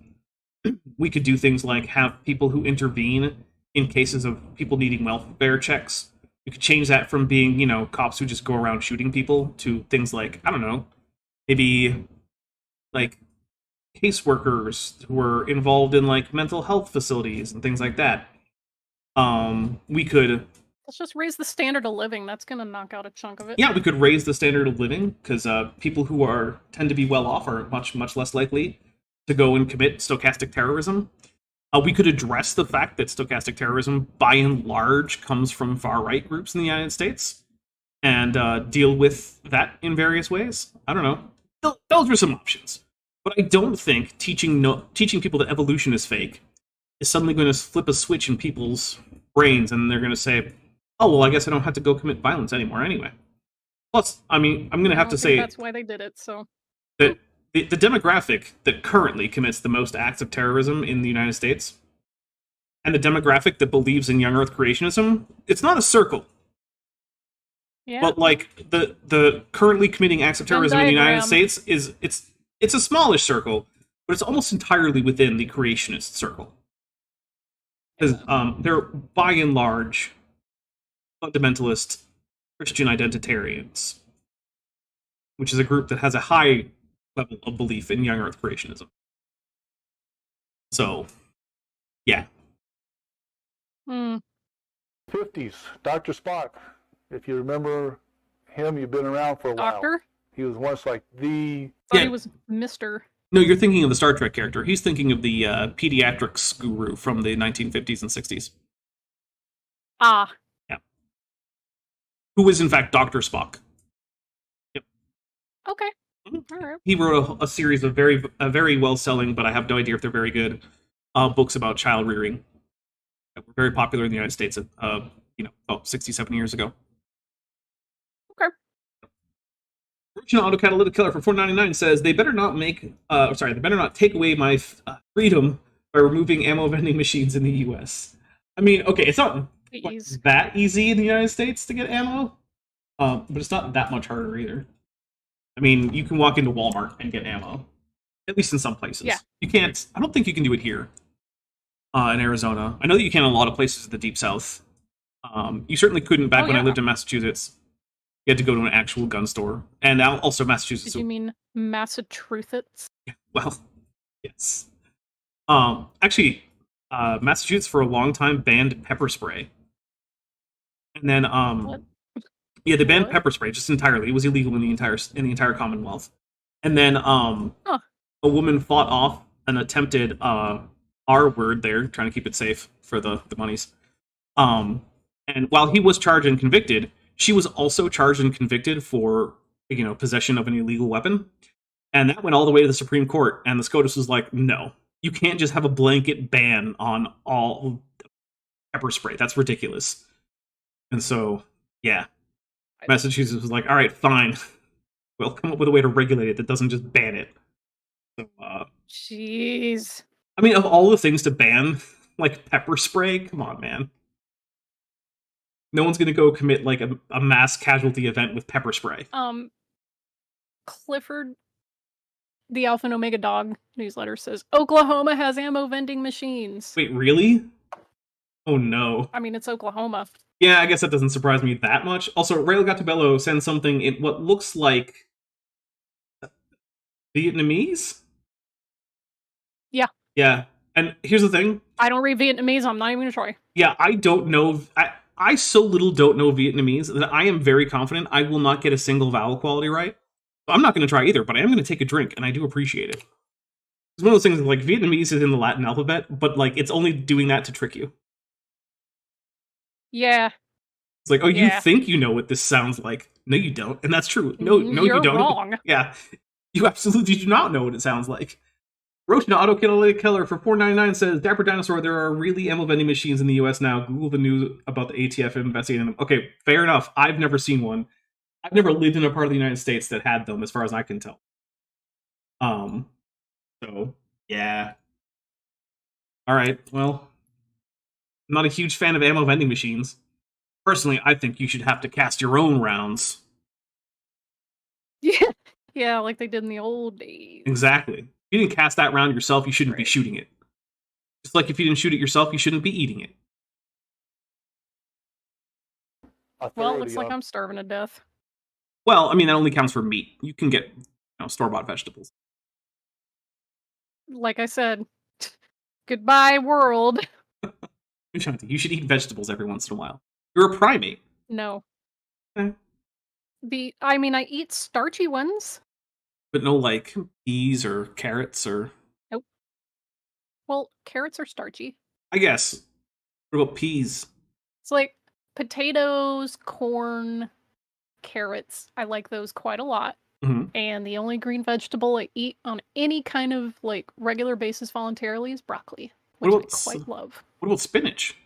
We could do things like have people who intervene in cases of people needing welfare checks. We could change that from being, cops who just go around shooting people to things like, I don't know, maybe like caseworkers who are involved in mental health facilities and things like that. We could Let's just raise the standard of living. That's gonna knock out a chunk of it. we could raise the standard of living, because people who tend to be well off are much less likely to go and commit stochastic terrorism. We could address the fact that stochastic terrorism, by and large, comes from far-right groups in the United States, and deal with that in various ways. I don't know. Those are some options. But I don't think teaching people that evolution is fake is suddenly going to flip a switch in people's brains, and they're going to say, oh, well, I guess I don't have to go commit violence anymore anyway. Plus, I'm going to have to say that's why they did it, so... that the demographic that currently commits the most acts of terrorism in the United States, and the demographic that believes in young Earth creationism, it's not a circle. Yeah. But the currently committing acts of terrorism in the United diagram. States it's a smallish circle, but it's almost entirely within the creationist circle. Because they're by and large fundamentalist Christian identitarians, which is a group that has a high level of belief in young Earth creationism. So, yeah. 50s, Dr. Spock. If you remember him, you've been around for a while. Doctor? He was once like the. Thought Yeah. he was Mr. No, you're thinking of the Star Trek character. He's thinking of the pediatrics guru from the 1950s and 60s. Ah. Who was in fact Dr. Spock. Okay. Mhm. Alright. He wrote a series of very well-selling, but I have no idea if they're very good, books about child rearing that were very popular in the United States, about 67 years ago. Okay. Original Autocatalytic Killer for $4.99 says they better not take away my freedom by removing ammo vending machines in the U.S. I mean, okay, it's not Please. that easy in the United States to get ammo, but it's not that much harder either. I mean, you can walk into Walmart and get ammo, at least in some places. Yeah. You can't. I don't think you can do it here in Arizona. I know that you can in a lot of places in the Deep South. You certainly couldn't back when I lived in Massachusetts. You had to go to an actual gun store, and also Massachusetts. Did you mean Massachusetts? Well, yes. Actually, Massachusetts for a long time banned pepper spray, and then What? yeah, they banned What? pepper spray just entirely. It was illegal in the entire Commonwealth. And then a woman fought off an attempted R word there, trying to keep it safe for the monies. And while he was charged and convicted, she was also charged and convicted for possession of an illegal weapon. And that went all the way to the Supreme Court, and the SCOTUS was like, no, You can't just have a blanket ban on all pepper spray. That's ridiculous. And so, yeah, Massachusetts was like, all right, fine. We'll come up with a way to regulate it that doesn't just ban it. So, Jeez. I mean, of all the things to ban, like pepper spray, come on, man. No one's gonna go commit like a mass casualty event with pepper spray. Clifford, the Alpha and Omega Dog newsletter says Oklahoma has ammo vending machines. Wait, really? Oh no. I mean, it's Oklahoma. Yeah, I guess that doesn't surprise me that much. Also, Rail Gatubello sends something in what looks like Vietnamese? Yeah. Yeah. And here's the thing. I don't read Vietnamese, I'm not even gonna try. Yeah, I don't know. I so little don't know Vietnamese that I am very confident I will not get a single vowel quality right. So I'm not going to try either, but I am going to take a drink, and I do appreciate it. It's one of those things like Vietnamese is in the Latin alphabet, but like it's only doing that to trick you. Yeah. It's like, oh, you Yeah. think you know what this sounds like. No, you don't. And that's true. No, You're you don't. wrong. Yeah. You absolutely do not know what it sounds like. Roachna Autokiller Keller for $4.99 says, Dapper Dinosaur, there are really ammo vending machines in the US now. Google the news about the ATF investigating them. Okay, fair enough. I've never seen one. I've never lived in a part of the United States that had them, as far as I can tell. So, yeah. Alright, well, I'm not a huge fan of ammo vending machines. Personally, I think you should have to cast your own rounds. Yeah. Yeah, like they did in the old days. Exactly. If you didn't cast that round yourself, you shouldn't be Right. shooting it. Just like if you didn't shoot it yourself, you shouldn't be eating it. Well, it looks like I'm starving to death. Well, I mean, that only counts for meat. You can get store-bought vegetables. Like I said, goodbye world. You should eat vegetables every once in a while. You're a primate. No. Okay. I mean, I eat starchy ones. But no, like, peas or carrots or... Well, carrots are starchy. I guess. What about peas? It's like potatoes, corn, carrots. I like those quite a lot. Mhm. And the only green vegetable I eat on any kind of like regular basis voluntarily is broccoli, which What I about quite love. What about spinach?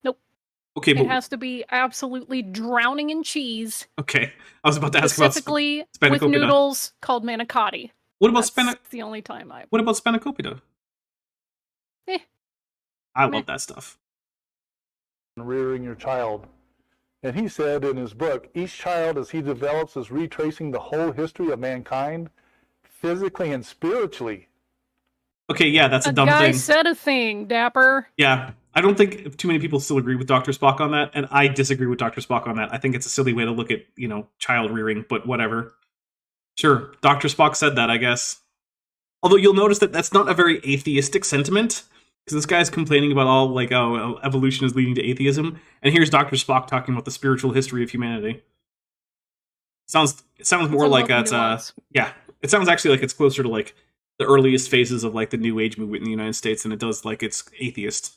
Nope. Okay, It but... has to be absolutely drowning in cheese, Okay, I was about to ask about... specifically with spanakopita. noodles called manicotti. What about That's the only time I... What about spanakopita? Eh. I Meh. love that stuff. Rearing your child. And he said in his book, each child as he develops is retracing the whole history of mankind, physically and spiritually. Okay, yeah, that's a dumb guy thing. said a thing, Dapper. Yeah, I don't think too many people still agree with Dr. Spock on that, and I disagree with Dr. Spock on that. I think it's a silly way to look at, child rearing, but whatever. Sure, Dr. Spock said that, I guess. Although you'll notice that that's not a very atheistic sentiment, because this guy's complaining about all, like, oh, evolution is leading to atheism, and here's Dr. Spock talking about the spiritual history of humanity. It sounds more like it's, yeah, it sounds actually like it's closer to, like, the earliest phases of, like, the New Age movement in the United States than it does, like, it's atheist.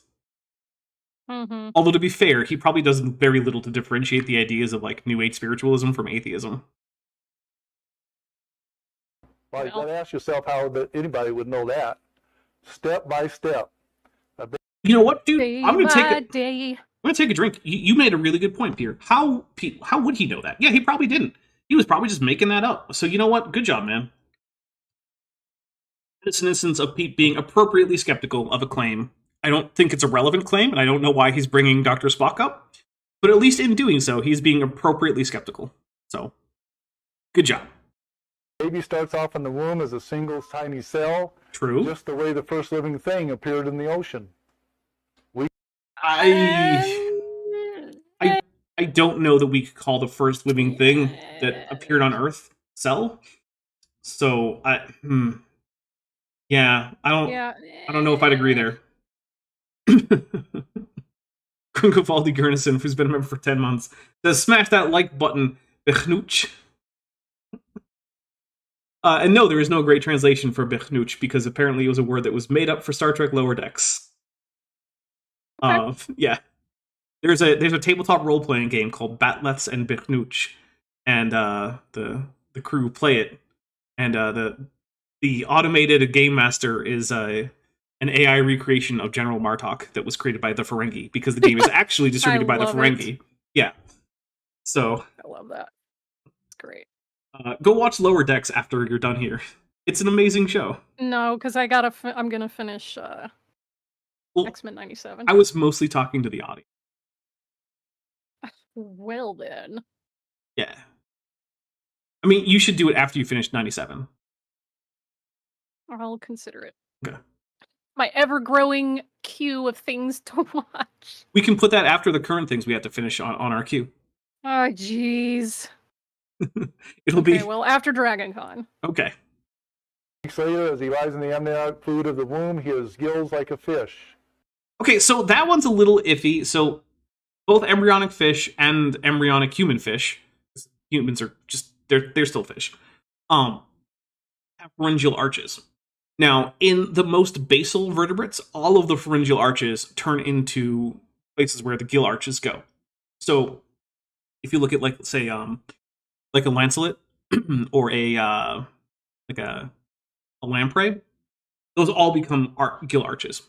Mm-hmm. Although, to be fair, he probably does very little to differentiate the ideas of, like, New Age spiritualism from atheism. Well, you got to ask yourself how anybody would know that. Step by step. You know what, dude? Day I'm gonna by take day. I'm gonna take a drink. You made a really good point, Peter. How would he know that? Yeah, he probably didn't. He was probably just making that up. So you know what? Good job, man. It's an instance of Pete being appropriately skeptical of a claim. I don't think it's a relevant claim, and I don't know why he's bringing Dr. Spock up. But at least in doing so, he's being appropriately skeptical. So, good job. Baby starts off in the womb as a single tiny cell. True. Just the way the first living thing appeared in the ocean. I don't know that we could call the first living thing that appeared on Earth cell. So yeah, I don't know if I'd agree there. Kunkavaldi Gurnison, who's been a member for 10 months, says smash that like button, Bechnooch. And no, there is no great translation for Bechnooch because apparently it was a word that was made up for Star Trek Lower Decks. Okay. Yeah. There's a tabletop role playing game called Batleths and Bechnooch, and the crew play it, and the The automated game master is an AI recreation of General Martok that was created by the Ferengi, because the game is actually distributed by the love Ferengi. it. Yeah. So I love that. It's great. go watch Lower Decks after you're done here. It's an amazing show. No, because I'm gonna finish Well, X-Men 97. I was mostly talking to the audience. Well then. Yeah. I mean, you should do it after you finish 97. I'll consider it. Okay. My ever-growing queue of things to watch. We can put that after the current things we have to finish on our queue. Oh, jeez. It'll Okay, be... well, after Dragon Con. Okay. Weeks later, as he lies in the embryonic fluid of the womb, he has gills like a fish. Okay, so that one's a little iffy. So both embryonic fish and embryonic human fish, humans are just, they're still fish, have pharyngeal arches. Now, in the most basal vertebrates, all of the pharyngeal arches turn into places where the gill arches go. So if you look at, like, say, like a lancelet or a lamprey, those all become gill arches.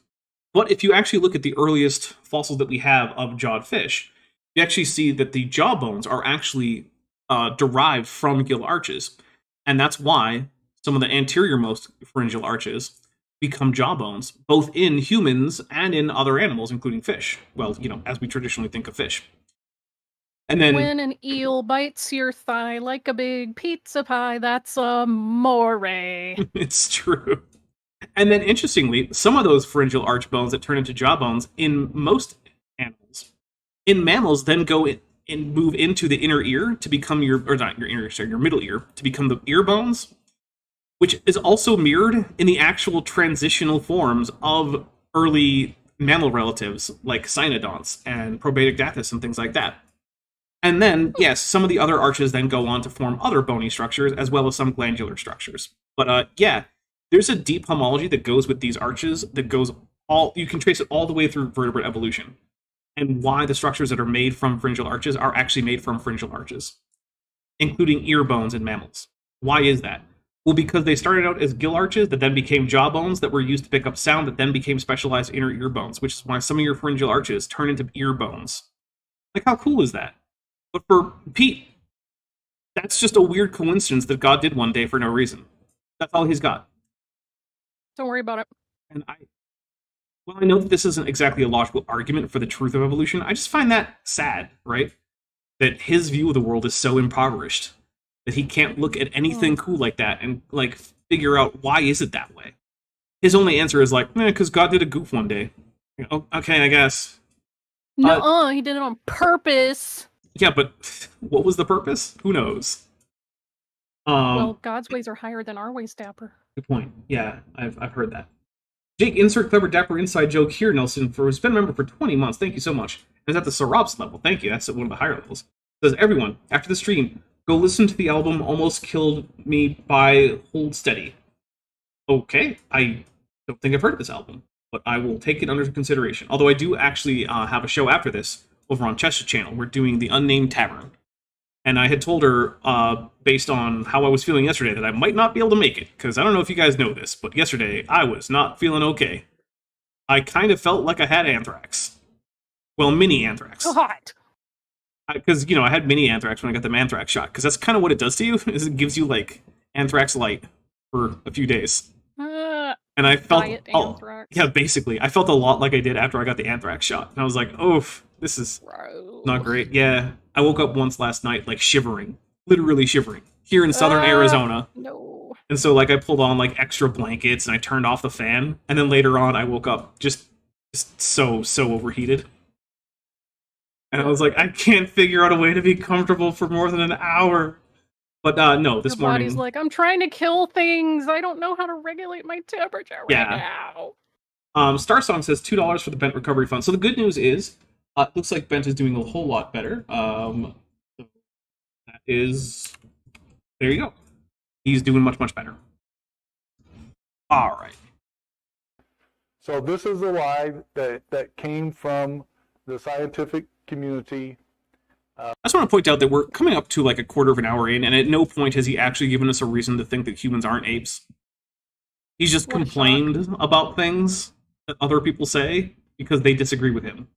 But if you actually look at the earliest fossils that we have of jawed fish, you actually see that the jaw bones are actually derived from gill arches. And that's why some of the anterior-most pharyngeal arches become jaw bones, both in humans and in other animals, including fish. Well, you know, as we traditionally think of fish. And then, when an eel bites your thigh like a big pizza pie, that's a moray. It's true. And then, interestingly, some of those pharyngeal arch bones that turn into jaw bones in most animals, in mammals, then go in and move into the inner ear to become your middle ear, to become the ear bones, which is also mirrored in the actual transitional forms of early mammal relatives like cynodonts and proboscis and things like that. And then, yes, some of the other arches then go on to form other bony structures, as well as some glandular structures. But yeah, there's a deep homology that goes with these arches that goes you can trace it all the way through vertebrate evolution. And why the structures that are made from pharyngeal arches are actually made from pharyngeal arches, including ear bones in mammals. Why is that? Well, because they started out as gill arches that then became jaw bones that were used to pick up sound that then became specialized inner ear bones, which is why some of your pharyngeal arches turn into ear bones. Like, how cool is that? But for Pete, that's just a weird coincidence that God did one day for no reason. That's all he's got. Don't worry about it. And I know that this isn't exactly a logical argument for the truth of evolution. I just find that sad, right? That his view of the world is so impoverished that he can't look at anything cool like that and, like, figure out why is it that way. His only answer is like, because God did a goof one day. Oh, okay, I guess. No, he did it on purpose. Yeah, but what was the purpose? Who knows? Well, God's ways are higher than our ways, Dapper. Good point. Yeah, I've heard that. Jake, insert clever Dapper inside joke here, Nelson, for has been a member for 20 months. Thank you so much. And it's at the Sarops level. Thank you. That's at one of the higher levels. Says, everyone, after the stream, go listen to the album Almost Killed Me by Hold Steady. Okay, I don't think I've heard of this album, but I will take it under consideration. Although I do actually have a show after this over on Chesh's channel. We're doing The Unnamed Tavern. And I had told her, based on how I was feeling yesterday, that I might not be able to make it. Because I don't know if you guys know this, but yesterday I was not feeling okay. I kind of felt like I had anthrax. Well, mini anthrax. God. Because, I had mini anthrax when I got the anthrax shot. Because that's kind of what it does to you, is it gives you, like, anthrax light for a few days. And I felt... anthrax. Yeah, basically. I felt a lot like I did after I got the anthrax shot. And I was like, oof, this is not great. Yeah, I woke up once last night, like, shivering. Literally shivering. Here in southern Arizona. No. And so, like, I pulled on, like, extra blankets and I turned off the fan. And then later on, I woke up just so overheated. And I was like, I can't figure out a way to be comfortable for more than an hour. But no, this morning... Your body's like, I'm trying to kill things. I don't know how to regulate my temperature right now. Star Song says $2 for the Bent Recovery Fund. So the good news is, it looks like Bent is doing a whole lot better. That is... There you go. He's doing much, much better. All right. So this is the lie that came from the scientific community. I just want to point out that we're coming up to like a quarter of an hour in, and at no point has he actually given us a reason to think that humans aren't apes. He's just What a shock. complained about things that other people say because they disagree with him.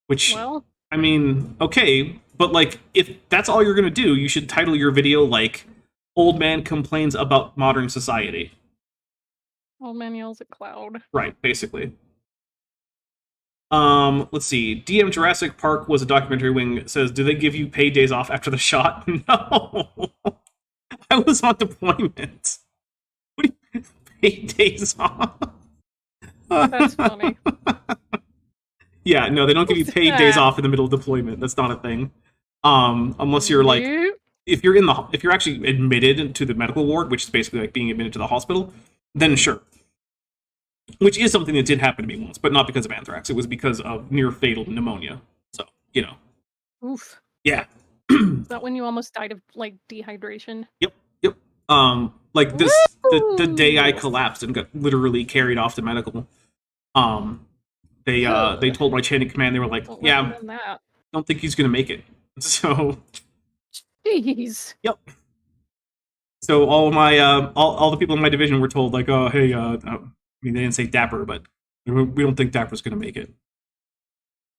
Which, Well, I mean, okay, but like, if that's all you're gonna do, you should title your video like "Old Man Complains About Modern Society." old man yells at cloud. Right, basically. Let's see. DM Jurassic Park was a documentary wing. Says, do they give you paid days off after the shot? No. I was on deployment. What do you paid days off? That's funny. Yeah, no, they don't give you paid days off in the middle of deployment. That's not a thing. Unless you're like, Nope. if you're actually admitted to the medical ward, which is basically like being admitted to the hospital, then sure. Which is something that did happen to me once, but not because of anthrax. It was because of near fatal pneumonia. So, you know. Oof. Yeah. Is that when you almost died of like dehydration? Yep. Like this, the day I collapsed and got literally carried off to medical. They told my chain of command, they were like, Don't yeah, recommend that. don't think he's gonna make it. So, Jeez. yep. So all my all the people in my division were told like, oh hey, I mean they didn't say Dapper, but we don't think Dapper's gonna make it.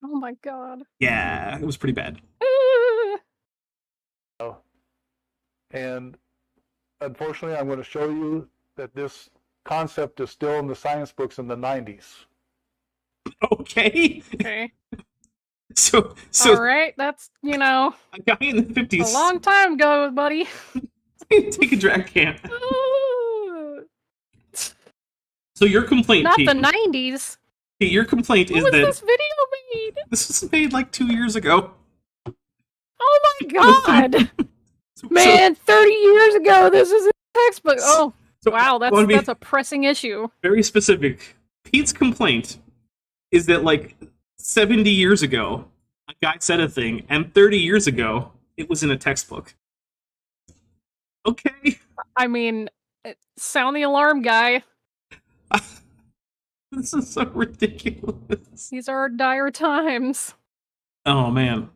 Oh my god. Yeah, it was pretty bad. And unfortunately, I'm going to show you that this concept is still in the science books in the 90s. Okay. Okay. So All right. That's, a guy in the 50s a long time ago, buddy. take a drag can. So your complaint, Not Pete, the 90s. Pete, your complaint When is was that this video made? this was made like 2 years ago. Oh my god. Man, 30 years ago, this is a textbook. Oh, So, wow, I wanna be that's a pressing issue. very specific. Pete's complaint is that like 70 years ago, a guy said a thing, and 30 years ago, it was in a textbook. Okay. I mean, sound the alarm, guy. This is so ridiculous. These are dire times. Oh, man.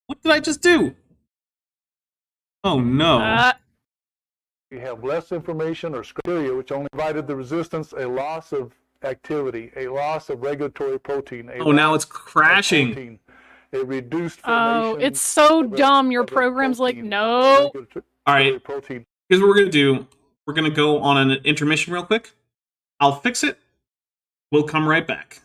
What did I just do? Oh, no. You have less information or criteria, which only provided the resistance a loss of activity, a loss of regulatory protein. Oh, now it's crashing. Protein, a reduced Oh, formation it's so of a- dumb. Your of a program's like, protein, no. regulatory All right. protein. Here's what we're going to do. We're going to go on an intermission real quick. I'll fix it. We'll come right back.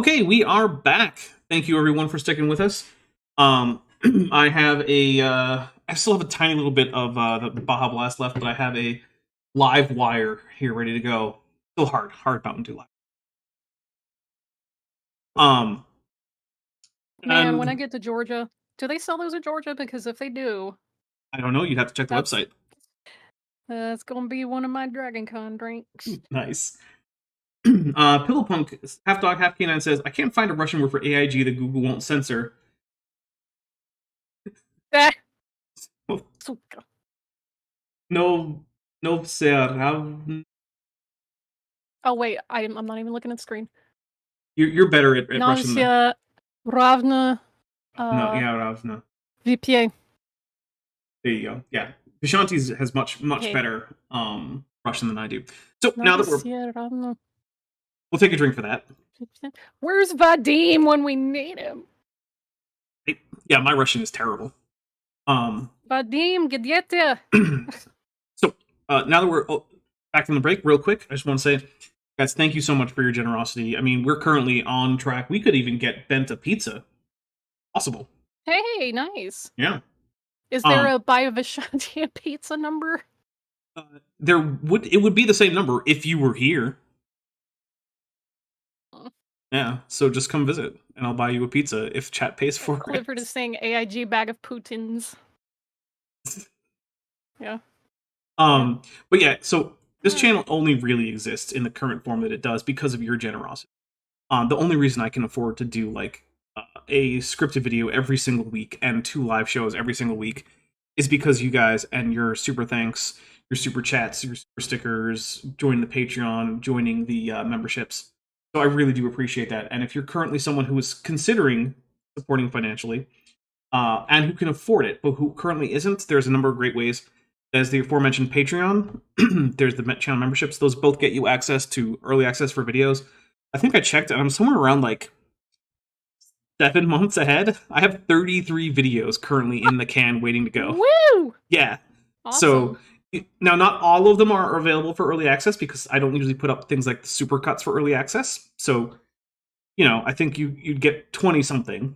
Okay, we are back. Thank you everyone for sticking with us. I have I still have a tiny little bit of the Baja Blast left, but I have a live wire here ready to go. Still hard Mountain Dew live. Man, when I get to Georgia, do they sell those in Georgia? Because if they do, I don't know. You'd have to check the website. It's gonna be one of my Dragon Con drinks. Nice. Pillowpunk, half dog, half canine says, I can't find a Russian word for AIG that Google won't censor. Suka. No, sir. Oh wait, I'm not even looking at the screen. You're better at Russian than... Nasia Ravna. No, yeah, Ravna. VPA. There you go. Yeah. Vishanti has much better Russian than I do. So now that we'll take a drink for that. Where's Vadim when we need him? Yeah, my Russian is terrible. Vadim, где? So now that we're back from the break, real quick, I just want to say, guys, thank you so much for your generosity. I mean, we're currently on track. We could even get bent a pizza. Possible. Hey, nice. Yeah. Is there a buy a Vishanti pizza number? It would be the same number if you were here. Yeah, so just come visit, and I'll buy you a pizza if chat pays for it. Clifford is saying AIG bag of Putin's. Yeah. But yeah, so this channel only really exists in the current form that it does because of your generosity. The only reason I can afford to do like a scripted video every single week and 2 live shows every single week is because you guys and your super thanks, your super chats, your super stickers, joining the Patreon, joining the memberships. So I really do appreciate that. And if you're currently someone who is considering supporting financially and who can afford it, but who currently isn't, there's a number of great ways. There's the aforementioned Patreon. There's the channel memberships. Those both get you access to early access for videos. I think I checked, and I'm somewhere around like 7 months ahead. I have 33 videos currently in the can waiting to go. Woo! Yeah. Awesome. So now, not all of them are available for early access because I don't usually put up things like the super cuts for early access. So, I think you'd get 20 something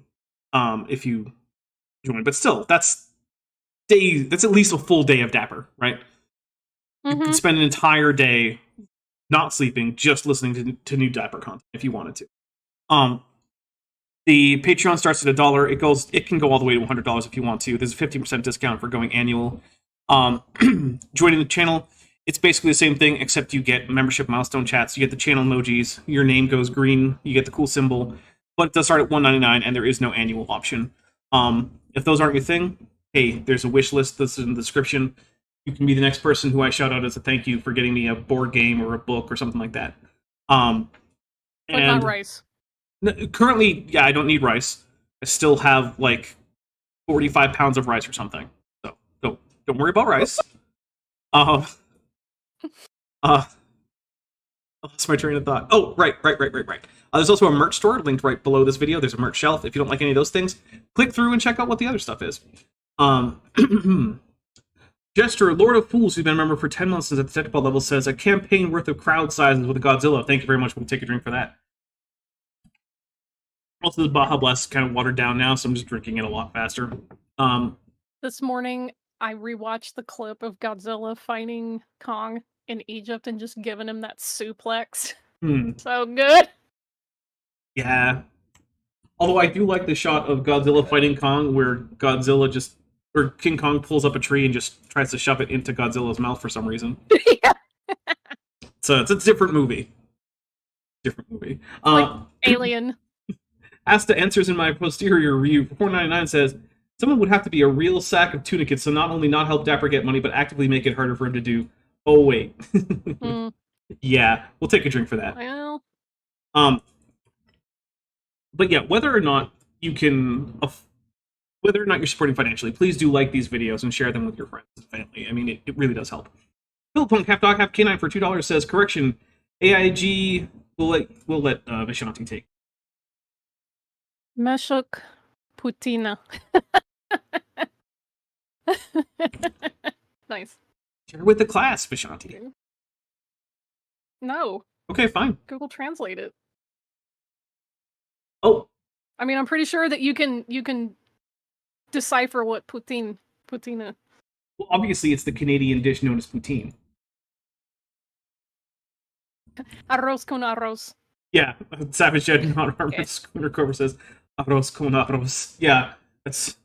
if you join. But still, that's at least a full day of Dapper, right? Mm-hmm. You can spend an entire day not sleeping, just listening to new Dapper content if you wanted to. The Patreon starts at $1. It can go all the way to $100 if you want to. There's a 50% discount for going annual. Joining the channel, it's basically the same thing, except you get membership milestone chats, you get the channel emojis, your name goes green, you get the cool symbol, but it does start at $1.99 and there is no annual option. If those aren't your thing, hey, there's a wish list that's in the description. You can be the next person who I shout out as a thank you for getting me a board game or a book or something like that. But not rice. Currently, yeah, I don't need rice. I still have like 45 pounds of rice or something. So don't worry about rice. I lost my train of thought. Oh, right. There's also a merch store linked right below this video. There's a merch shelf. If you don't like any of those things, click through and check out what the other stuff is. Jester, Lord of Fools, who's been a member for 10 months since at the technical level, says a campaign worth of crowd sizes with a Godzilla. Thank you very much. We'll take a drink for that. Also, the Baja Blast is kind of watered down now, so I'm just drinking it a lot faster. This morning, I rewatched the clip of Godzilla fighting Kong in Egypt and just giving him that suplex. So good. Yeah. Although I do like the shot of Godzilla fighting Kong where King Kong pulls up a tree and just tries to shove it into Godzilla's mouth for some reason. Yeah. So it's a different movie. Like Alien. Asta answers in my posterior review. $4.99 says, someone would have to be a real sack of tunicates, so not only not help Dapper get money, but actively make it harder for him to do. Oh, wait. Yeah, we'll take a drink for that. Well. But yeah, whether or not you're supporting financially, please do like these videos and share them with your friends and family. I mean, it really does help. Philpunk, half dog, half canine for $2 says, correction, AIG will let Vishanti take. Meshuk Putina. Nice. Share with the class, Vishanti. No. Okay, fine. Google Translate it. Oh, I mean, I'm pretty sure that you can decipher what poutine. well, obviously it's the Canadian dish known as poutine. Arroz con arroz. Yeah, Savage Jed, not Armor Okay. Schooner Cobra says, arroz con arroz. Yeah, that's...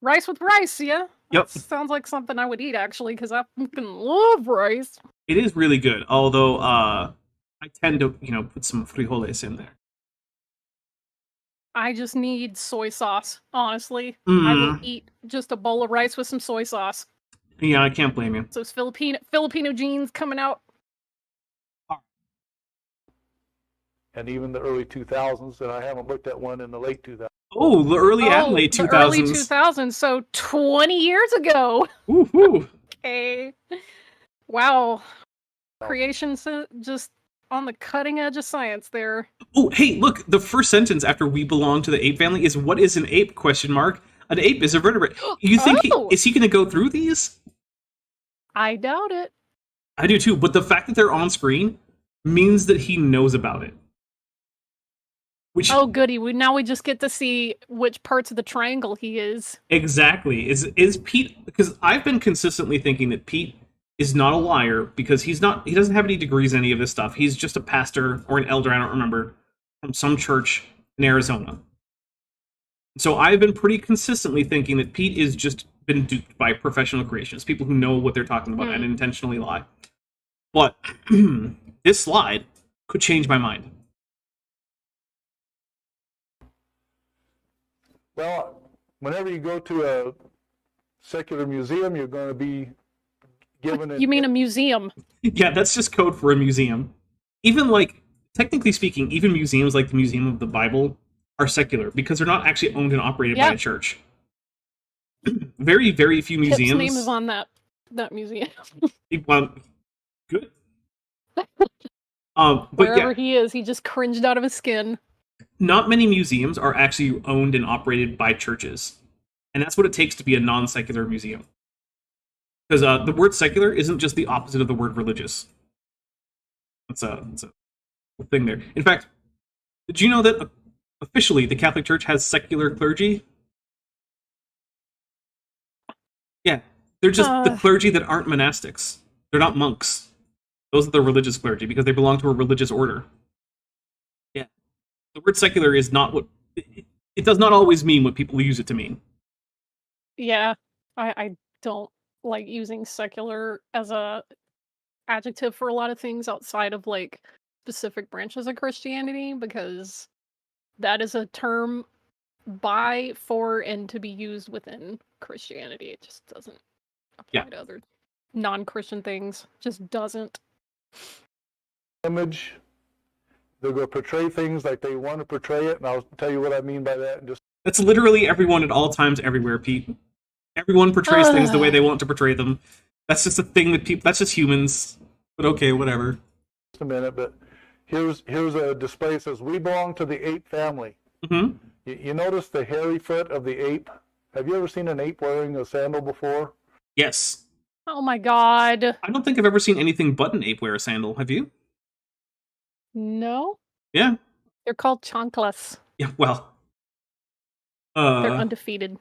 Rice with rice, yeah? Yep. That sounds like something I would eat, actually, because I fucking love rice. It is really good, although I tend to, put some frijoles in there. I just need soy sauce, honestly. I will Mm. eat just a bowl of rice with some soy sauce. Yeah, I can't blame you. Those Filipino genes coming out. And even the early 2000s, and I haven't looked at one in the late 2000s. Oh, the early and late 2000s. The early 2000s, so 20 years ago. Woohoo! Okay. Wow. Creation just on the cutting edge of science there. Oh, hey, look, the first sentence after "we belong to the ape family" is "what is an ape?" ? An ape is a vertebrate. You think is he going to go through these? I doubt it. I do too, but the fact that they're on screen means that he knows about it. Which Oh, goody! Now we just get to see which parts of the triangle he is. exactly is Pete? Because I've been consistently thinking that Pete is not a liar because he doesn't have any degrees in any of this stuff. He's just a pastor or an elder, I don't remember, from some church in Arizona. So I've been pretty consistently thinking that Pete is just been duped by professional creationists, people who know what they're talking about and intentionally lie. But this slide could change my mind. Well, whenever you go to a secular museum, you're going to be given it. You mean a museum? Yeah, that's just code for a museum. Even technically speaking, even museums like the Museum of the Bible are secular because they're not actually owned and operated by a church. Very, very few museums. Kip's name is on that museum. Well, good. But Wherever he is, he just cringed out of his skin. Not many museums are actually owned and operated by churches. And that's what it takes to be a non-secular museum. Because the word secular isn't just the opposite of the word religious. That's a thing there. In fact, did you know that officially the Catholic Church has secular clergy? Yeah, they're just the clergy that aren't monastics. They're not monks. Those are the religious clergy because they belong to a religious order. Yeah. The word secular is not what... It does not always mean what people use it to mean. Yeah, I don't like using secular as a adjective for a lot of things outside of specific branches of Christianity because that is a term by, for, and to be used within Christianity. It just doesn't apply to other non-Christian things. Just doesn't. Image. They're going to portray things like they want to portray it, and I'll tell you what I mean by that. That's literally everyone at all times, everywhere, Pete. Everyone portrays things the way they want to portray them. That's just a thing that people... That's just humans. But okay, whatever. Just a minute, but here's a display that says, "We belong to the ape family." Mm-hmm. You notice the hairy foot of the ape? Have you ever seen an ape wearing a sandal before? Yes. Oh my god. I don't think I've ever seen anything but an ape wear a sandal. Have you? No? Yeah. They're called chanclas. Yeah, well. They're undefeated.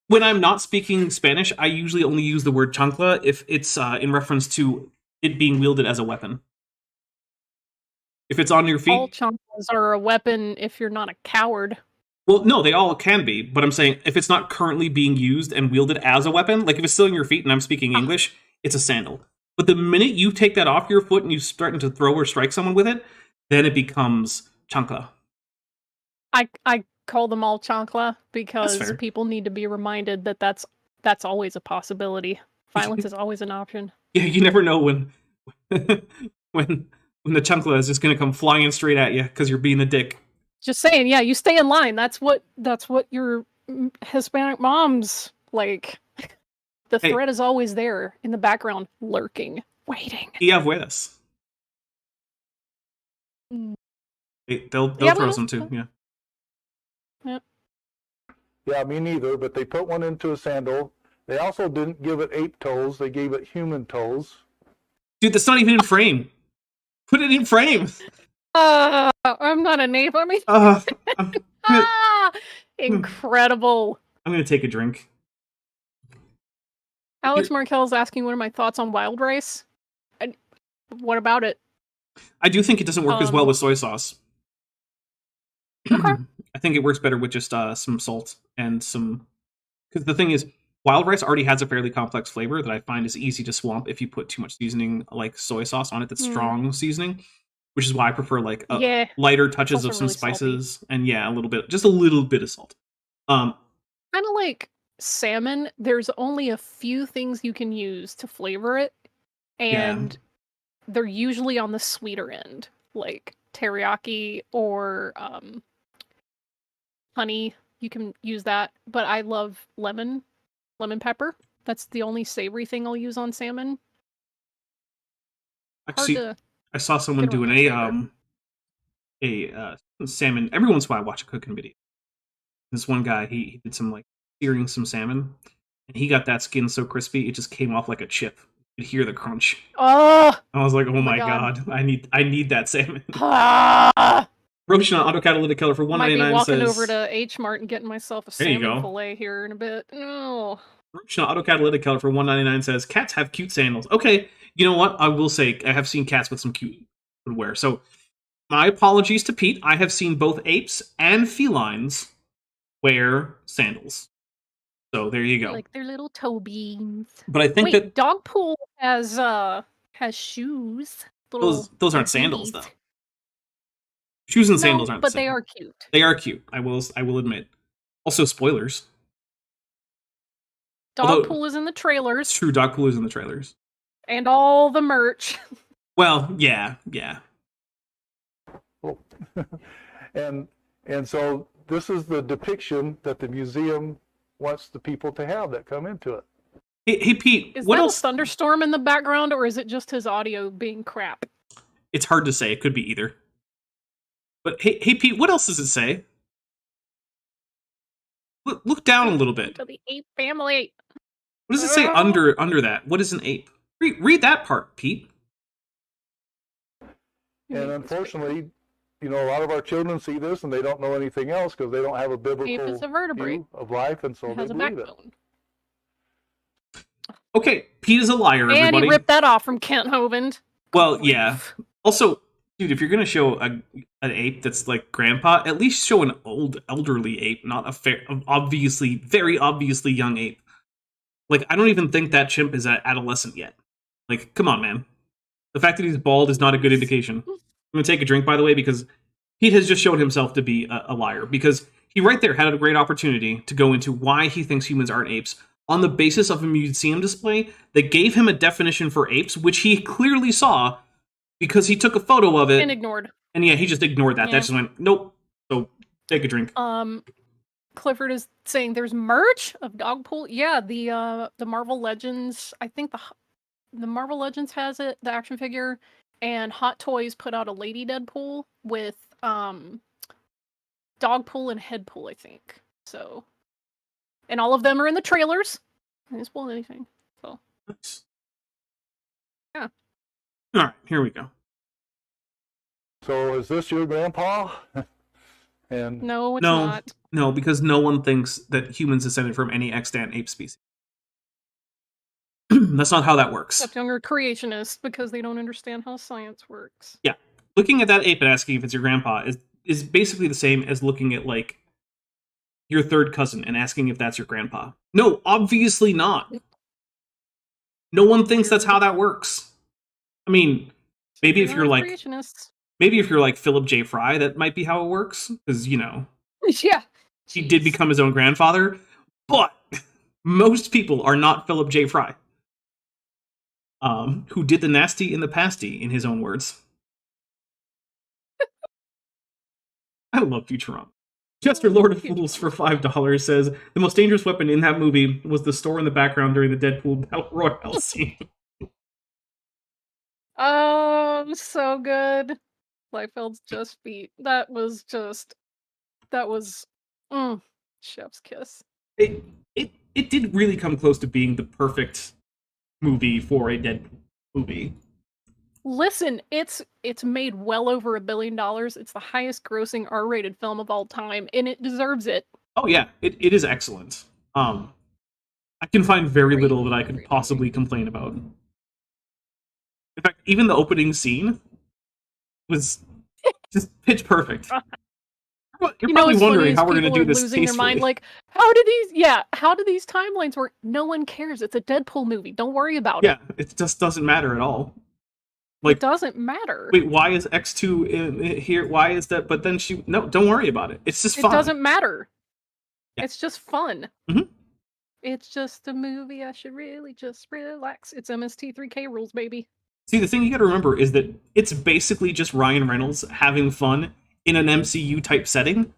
When I'm not speaking Spanish, I usually only use the word chancla if it's in reference to it being wielded as a weapon. If it's on your feet... All chanclas are a weapon if you're not a coward. Well, no, they all can be, but I'm saying if it's not currently being used and wielded as a weapon, like if it's still in your feet and I'm speaking English, it's a sandal. But the minute you take that off your foot and you start to throw or strike someone with it, then it becomes chancla. I call them all chancla because people need to be reminded that that's always a possibility. Violence is always an option. Yeah, you never know when when the chancla is just going to come flying straight at you because you're being a dick. Just saying, yeah, you stay in line. That's what your Hispanic moms like. The threat is always there in the background, lurking, waiting. Y abuelas. They'll throw some too, yeah. Yep. Yeah, me neither, but they put one into a sandal. They also didn't give it ape toes, they gave it human toes. Dude, that's not even in frame. Put it in frame. I'm not an ape, I mean. Ah, incredible. I'm gonna take a drink. Alex Markel's asking what are my thoughts on wild rice. What about it? I do think it doesn't work as well with soy sauce. Okay. I think it works better with just some salt and some. Because the thing is, wild rice already has a fairly complex flavor that I find is easy to swamp if you put too much seasoning, like soy sauce, on it. That's strong seasoning, which is why I prefer like lighter touches of some really spices and a little bit of salt. Kind of like salmon. There's only a few things you can use to flavor it, and they're usually on the sweeter end, like teriyaki or honey. You can use that, but I love lemon pepper. That's the only savory thing I'll use on salmon. Actually, I saw someone doing a salmon. Every once in a while, I watch a cooking video. This one guy, he did some like searing some salmon, and he got that skin so crispy it just came off like a chip. You could hear the crunch. Oh! I was like, oh my god, I need that salmon. Ah! Roshan Autocatalytic Color for $1.99 Might be walking says, over to H Mart and getting myself a salmon fillet here in a bit. No. Roshan Autocatalytic Color for $1.99 says, cats have cute sandals. Okay, you know what? I will say, I have seen cats with some cute footwear. So, my apologies to Pete. I have seen both apes and felines wear sandals. So, there you go. Like their little toe beans. But I think that Dogpool has shoes. Those aren't sandals, though. Shoes and sandals aren't the same. But they are cute. They are cute. I will admit. Also, spoilers. Dogpool is in the trailers. It's true. Dogpool is in the trailers. And all the merch. Well, yeah. Oh. and so this is the depiction that the museum wants the people to have that come into it. Hey Pete, is what that else? A thunderstorm in the background, or is it just his audio being crap? It's hard to say. It could be either. But hey Pete, what else does it say? Look down a little bit. To the ape family. What does it say under that? What is an ape? Read that part, Pete. And unfortunately, a lot of our children see this and they don't know anything else because they don't have a biblical view of life, and so they believe it. Okay, Pete is a liar, everybody. And he ripped that off from Kent Hovind. Well, yeah. Also, dude, if you're gonna show an ape that's like grandpa, at least show an elderly ape, not a very obviously young ape. Like, I don't even think that chimp is adolescent yet. Like, come on, man. The fact that he's bald is not a good indication. I'm gonna take a drink, by the way, because Pete has just shown himself to be a liar. Because he right there had a great opportunity to go into why he thinks humans aren't apes on the basis of a museum display that gave him a definition for apes, which he clearly saw because he took a photo of it and ignored. And he just ignored that. Yeah. That just went, nope. So take a drink. Clifford is saying there's merch of Dogpool. Yeah, the Marvel Legends. I think the Marvel Legends has it, the action figure, and Hot Toys put out a Lady Deadpool with Dogpool and Headpool, I think. So, and all of them are in the trailers. I didn't spoil anything. So, yeah. All right, here we go. So, is this your grandpa? And no, it's not. No, because no one thinks that humans descended from any extant ape species. That's not how that works. Except younger creationists, because they don't understand how science works. Yeah. Looking at that ape and asking if it's your grandpa is basically the same as looking at, like, your third cousin and asking if that's your grandpa. No, obviously not. No one thinks that's how that works. I mean, maybe if you're like Philip J. Fry, that might be how it works. Because, yeah, he did become his own grandfather. But most people are not Philip J. Fry. Who did the nasty in the pasty, in his own words. I love Futurama. Chester, Lord of Fools, for $5 says, the most dangerous weapon in that movie was the store in the background during the Deadpool Battle Royale scene. So good. Liefeld's just beat. That was chef's kiss. It did really come close to being the perfect movie for a Deadpool movie. Listen, it's made well over $1 billion. It's the highest grossing R-rated film of all time, and it deserves it. Oh yeah, it is excellent. I can find very Great, little that I could great possibly complain about. In fact, even the opening scene was just pitch perfect. You're probably what's funny wondering is how we're going to people do are this losing their mind, tastefully. like, how do these timelines work? No one cares. It's a Deadpool movie. Don't worry about Yeah, it just doesn't matter at all. Like, it doesn't matter. wait, why is X2 in here? Why is that? But then no, don't worry about it. It's just It fun. doesn't matter. Yeah. It's just fun. Mhm. It's just a movie. I should really just relax. It's MST3K rules, baby. See, the thing you got to remember is that it's basically just Ryan Reynolds having fun in an MCU type setting.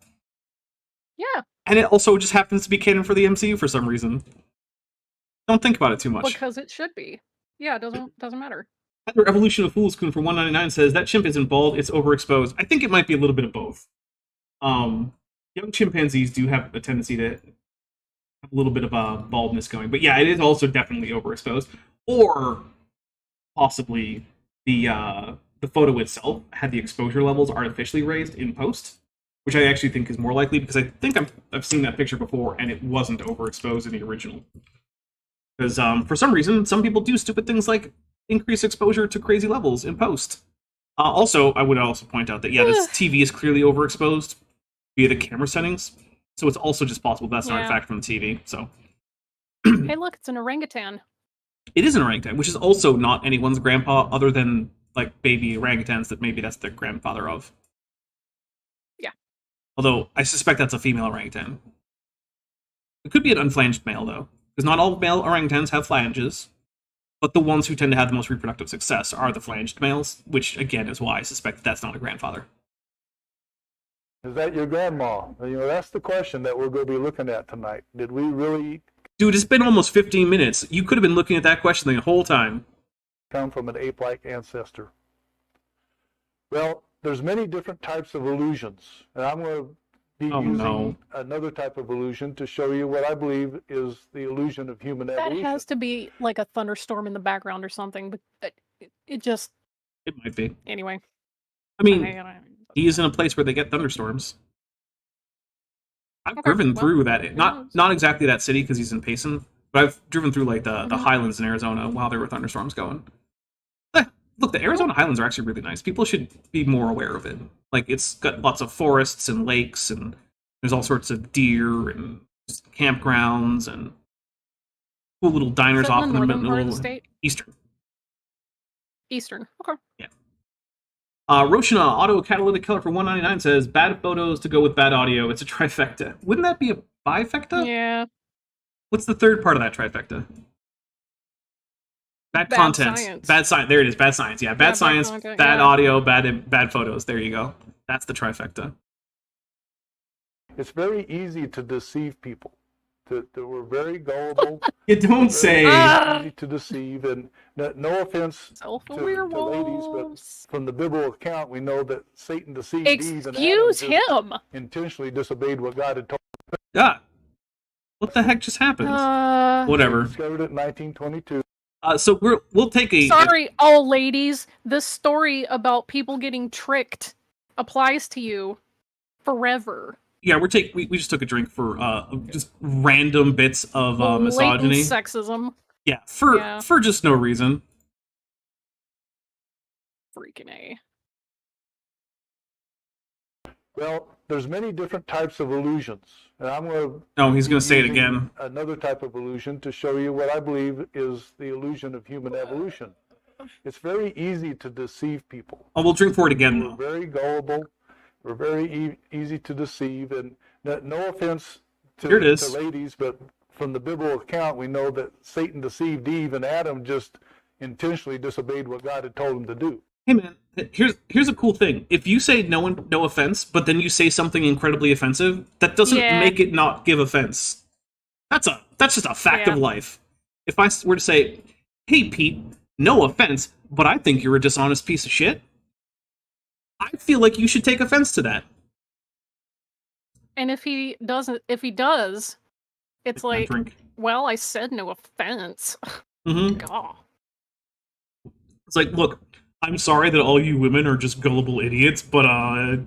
Yeah. And it also just happens to be canon for the MCU for some reason. Don't think about it too much. Because it should be. Yeah, it doesn't matter. After Evolution of Fools Kun for 199 says that chimp isn't bald, it's overexposed. I think it might be a little bit of both. Young chimpanzees do have a tendency to have a little bit of a baldness going, but yeah, it is also definitely overexposed. Or possibly the photo itself had the exposure levels artificially raised in post, which I actually think is more likely because I think I've seen that picture before and it wasn't overexposed in the original. Because for some reason, some people do stupid things like increase exposure to crazy levels in post. Also, I would also point out that, yeah, this TV is clearly overexposed via the camera settings, so it's also just possible that's not a fact from the TV. So, Hey, look, it's an orangutan. it is an orangutan, which is also not anyone's grandpa other than, like, baby orangutans that maybe that's the grandfather of. Yeah. Although, I suspect that's a female orangutan. It could be an unflanged male, though, because not all male orangutans have flanges, but the ones who tend to have the most reproductive success are the flanged males, which, again, is why I suspect that's not a grandfather. Is that your grandma? You know, that's the question that we're going to be looking at tonight. Did we really Dude, it's been almost 15 minutes. You could have been looking at that question the whole time. come from an ape-like ancestor? Well, there's many different types of illusions, and I'm going to be using another type of illusion to show you what I believe is the illusion of human evolution. That has to be like a thunderstorm in the background or something, but it just... It might be. Anyway. I mean, he is in a place where they get thunderstorms. I've driven through that. Not exactly that city because he's in Payson, but I've driven through like the highlands in Arizona while there were thunderstorms going. Look, the Arizona highlands are actually really nice. People should be more aware of it. Like, it's got lots of forests and lakes, and there's all sorts of deer and campgrounds and cool little diners off in the middle part of the state? Eastern. Eastern. Okay. Yeah. Roshina, auto catalytic killer for 199 says bad photos to go with bad audio. It's a trifecta. Wouldn't that be a bifecta? Yeah. What's the third part of that trifecta? Bad content. Science. Bad science. There it is. Bad science. Yeah. Bad science, content, bad audio, bad photos. There you go. That's the trifecta. It's very easy to deceive people. We're very gullible. You don't say. Very easy to deceive, and no offense to ladies, but from the biblical account, we know that Satan deceived Eve and Adam him. intentionally disobeyed what God had told him. Yeah. What the heck just happened? Whatever. Discovered it in 1922. So we'll take a. Sorry, all ladies. This story about people getting tricked applies to you forever. Yeah, we just took a drink for just random bits of misogyny, sexism. Yeah, for just no reason. Freaking A. Well, there's many different types of illusions, and I'm going to. No, he's going to say it again. Another type of illusion to show you what I believe is the illusion of human evolution. It's very easy to deceive people. Oh, we'll drink for it again, though. We're very gullible. We're very easy to deceive, and no offense to ladies, but from the biblical account, we know that Satan deceived Eve, and Adam just intentionally disobeyed what God had told him to do. Hey man, here's a cool thing. If you say no offense, but then you say something incredibly offensive, that doesn't make it not give offense. That's just a fact of life. If I were to say, "Hey Pete, no offense, but I think you're a dishonest piece of shit," I feel like you should take offense to that. And if he does, it's like, well, I said no offense. Mm-hmm. God. It's like, look, I'm sorry that all you women are just gullible idiots, but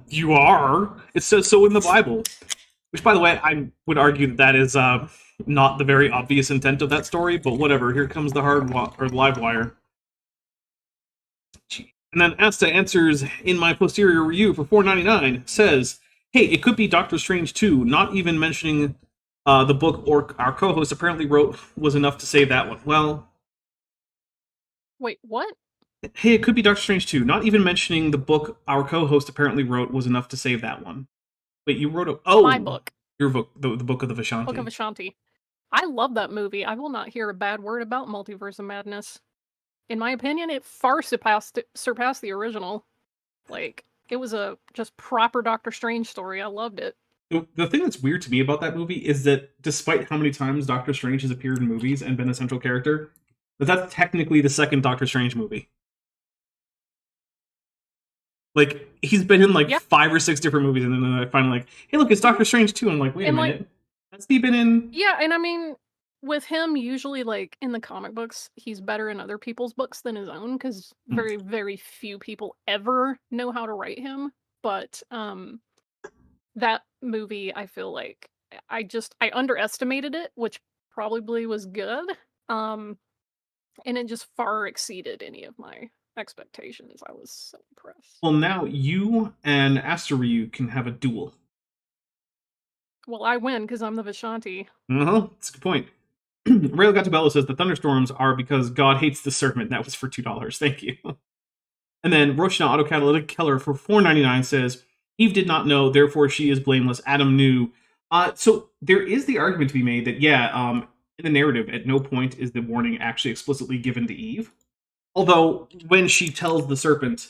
you are. It says so in the Bible. Which, by the way, I would argue that that is not the very obvious intent of that story, but whatever. Here comes the or live wire. And then Asta answers in my posterior review for $4.99 says, "Hey, it could be Doctor Strange 2, not even mentioning the book or our co-host apparently wrote was enough to save that one." Well, Wait, what? hey, it could be Doctor Strange 2, not even mentioning the book our co-host apparently wrote was enough to save that one. Wait, you wrote My book. Your book, the book of the Vishanti. Book of Ashanti. I love that movie. I will not hear a bad word about Multiverse of Madness. In my opinion, it far surpassed the original. Like, it was a just proper Doctor Strange story. I loved it. The thing that's weird to me about that movie is that despite how many times Doctor Strange has appeared in movies and been a central character, that's technically the second Doctor Strange movie. Like, he's been in like 5 or 6 different movies, and then I finally like, hey, look, it's Doctor Strange 2. I'm like, wait a minute. Has he been in? Yeah, and I mean, with him, usually, like, in the comic books, he's better in other people's books than his own, because very, very few people ever know how to write him. But that movie, I feel like, I underestimated it, which probably was good. And it just far exceeded any of my expectations. I was so impressed. Well, now you and Asteryu can have a duel. Well, I win because I'm the Vishanti. That's a good point. Rail Gattabella says the thunderstorms are because God hates the serpent. That was for $2. Thank you. And then Roshna Autocatalytic Keller for $4.99 says Eve did not know, therefore she is blameless. Adam knew. So there is the argument to be made that in the narrative, at no point is the warning actually explicitly given to Eve. Although, when she tells the serpent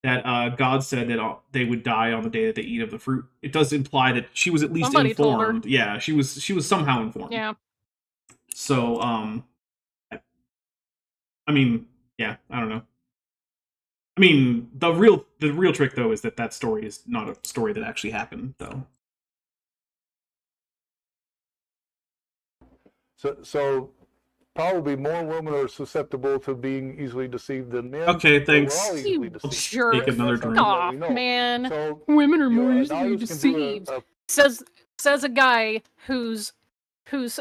that God said that they would die on the day that they eat of the fruit, it does imply that she was at least Somebody informed. told her. Yeah, she was somehow informed. Yeah. So, I mean, yeah, I don't know. I mean, the real trick though is that story is not a story that actually happened, though. So probably more women are susceptible to being easily deceived than men. Okay, thanks. We're all easily deceived. Sure. Take another drink. Aw, man. So, Women are more you know, easily analogists can do deceived. a Says a guy whose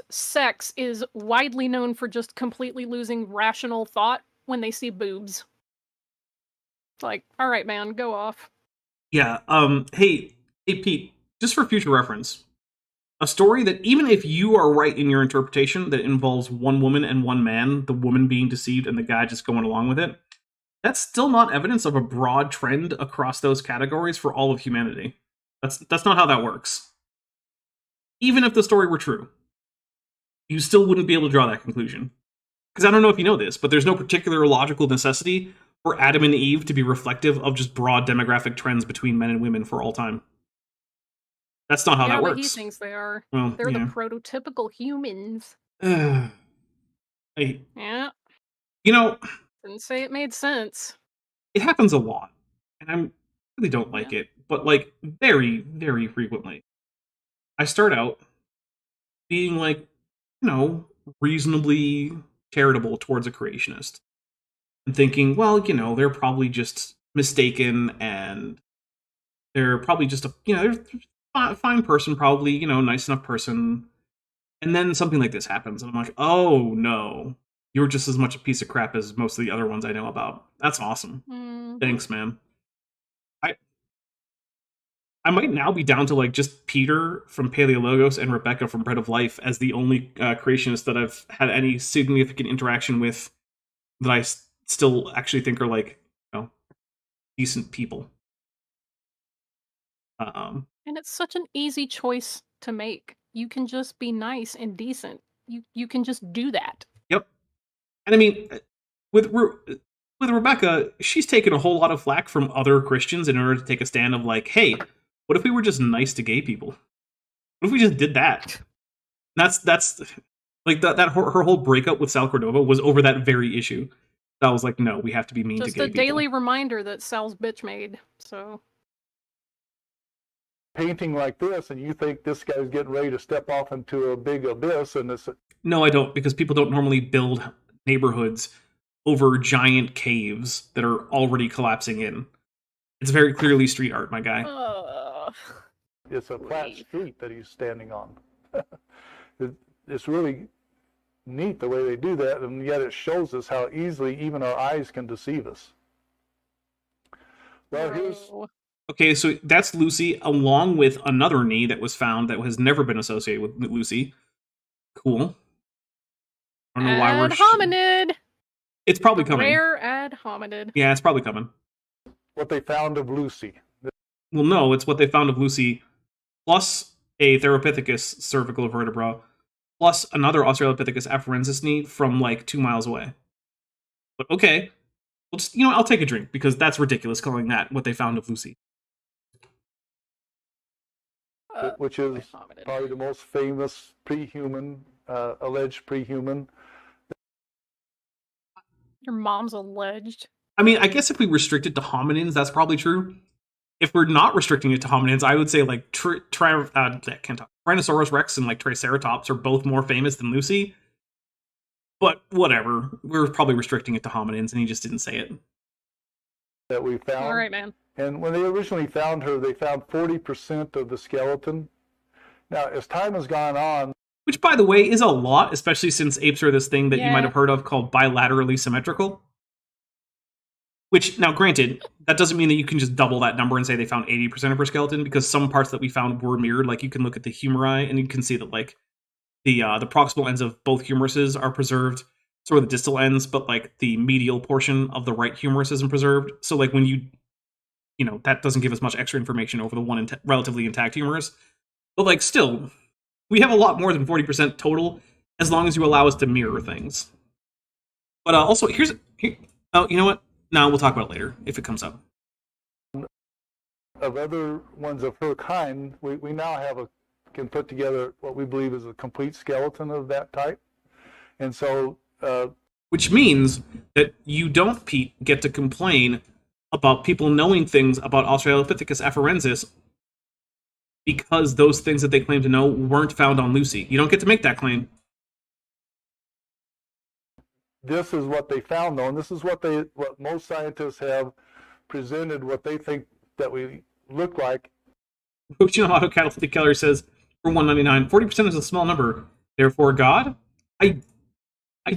sex is widely known for just completely losing rational thought when they see boobs. It's like, all right, man, go off. Yeah. Hey, Pete. Just for future reference, a story that even if you are right in your interpretation that involves one woman and one man, the woman being deceived and the guy just going along with it, that's still not evidence of a broad trend across those categories for all of humanity. That's not how that works. Even if the story were true, you still wouldn't be able to draw that conclusion. Because I don't know if you know this, but there's no particular logical necessity for Adam and Eve to be reflective of just broad demographic trends between men and women for all time. That's not how that works. He thinks they are. Well, They're the prototypical humans. Yeah. Yeah. You know, Didn't say it made sense. it happens a lot, and I really don't like it, but like very, very frequently. I start out being like, reasonably charitable towards a creationist. And thinking, well, they're probably just mistaken and they're probably just they're a fine person, probably, nice enough person. And then something like this happens and I'm like, oh no, you're just as much a piece of crap as most of the other ones I know about. That's awesome. Thanks, man. I might now be down to like just Peter from Paleologos and Rebecca from Bread of Life as the only creationists that I've had any significant interaction with that I still actually think are like, decent people. And it's such an easy choice to make. You can just be nice and decent. You can just do that. Yep. And I mean, with Rebecca, she's taken a whole lot of flack from other Christians in order to take a stand of like, hey, what if we were just nice to gay people? What if we just did that? That's like that her whole breakup with Sal Cordova was over that very issue. I was like, no, we have to be mean to gay people. Just a daily reminder that Sal's bitch made. So painting like this, and you think this guy's getting ready to step off into a big abyss, and this. No, I don't, because people don't normally build neighborhoods over giant caves that are already collapsing in. It's very clearly street art, my guy. It's a flat street that he's standing on. It's really neat the way they do that, and yet it shows us how easily even our eyes can deceive us. Well, here's... Okay, so that's Lucy, along with another knee that was found that has never been associated with Lucy. Cool. I don't know why we're... Ad hominid! It's probably coming. Rare ad hominid. Yeah, it's probably coming. What they found of Lucy. Well, no, it's what they found of Lucy, plus a Therapithecus cervical vertebra, plus another Australopithecus afarensis knee from like 2 miles away. But okay, well, just, I'll take a drink because that's ridiculous calling that what they found of Lucy. Which is probably the most famous pre-human, alleged pre-human. Your mom's alleged. I mean, I guess if we restrict it to hominins, that's probably true. If we're not restricting it to hominins, I would say like Tyrannosaurus Rex and like Triceratops are both more famous than Lucy. But whatever, we're probably restricting it to hominins, and he just didn't say it. That we found. All right, man. And when they originally found her, they found 40% of the skeleton. Now, as time has gone on... Which, by the way, is a lot, especially since apes are this thing that you might have heard of called bilaterally symmetrical. Which, now granted, that doesn't mean that you can just double that number and say they found 80% of her skeleton, because some parts that we found were mirrored. Like, you can look at the humeri, and you can see that, like, the proximal ends of both humeruses are preserved, sort of the distal ends, but, like, the medial portion of the right humerus isn't preserved. So, like, when you that doesn't give us much extra information over the one relatively intact humerus. But, like, still, we have a lot more than 40% total, as long as you allow us to mirror things. But also, oh, you know what? No, we'll talk about it later, if it comes up. Of other ones of her kind, we now can put together what we believe is a complete skeleton of that type. And so... which means that you don't, Pete, get to complain about people knowing things about Australopithecus afarensis because those things that they claim to know weren't found on Lucy. You don't get to make that claim. This is what they found, though, and this is what most scientists have presented, what they think that we look like. Autocatalytic Keller says, for 199, 40% is a small number. Therefore, God? I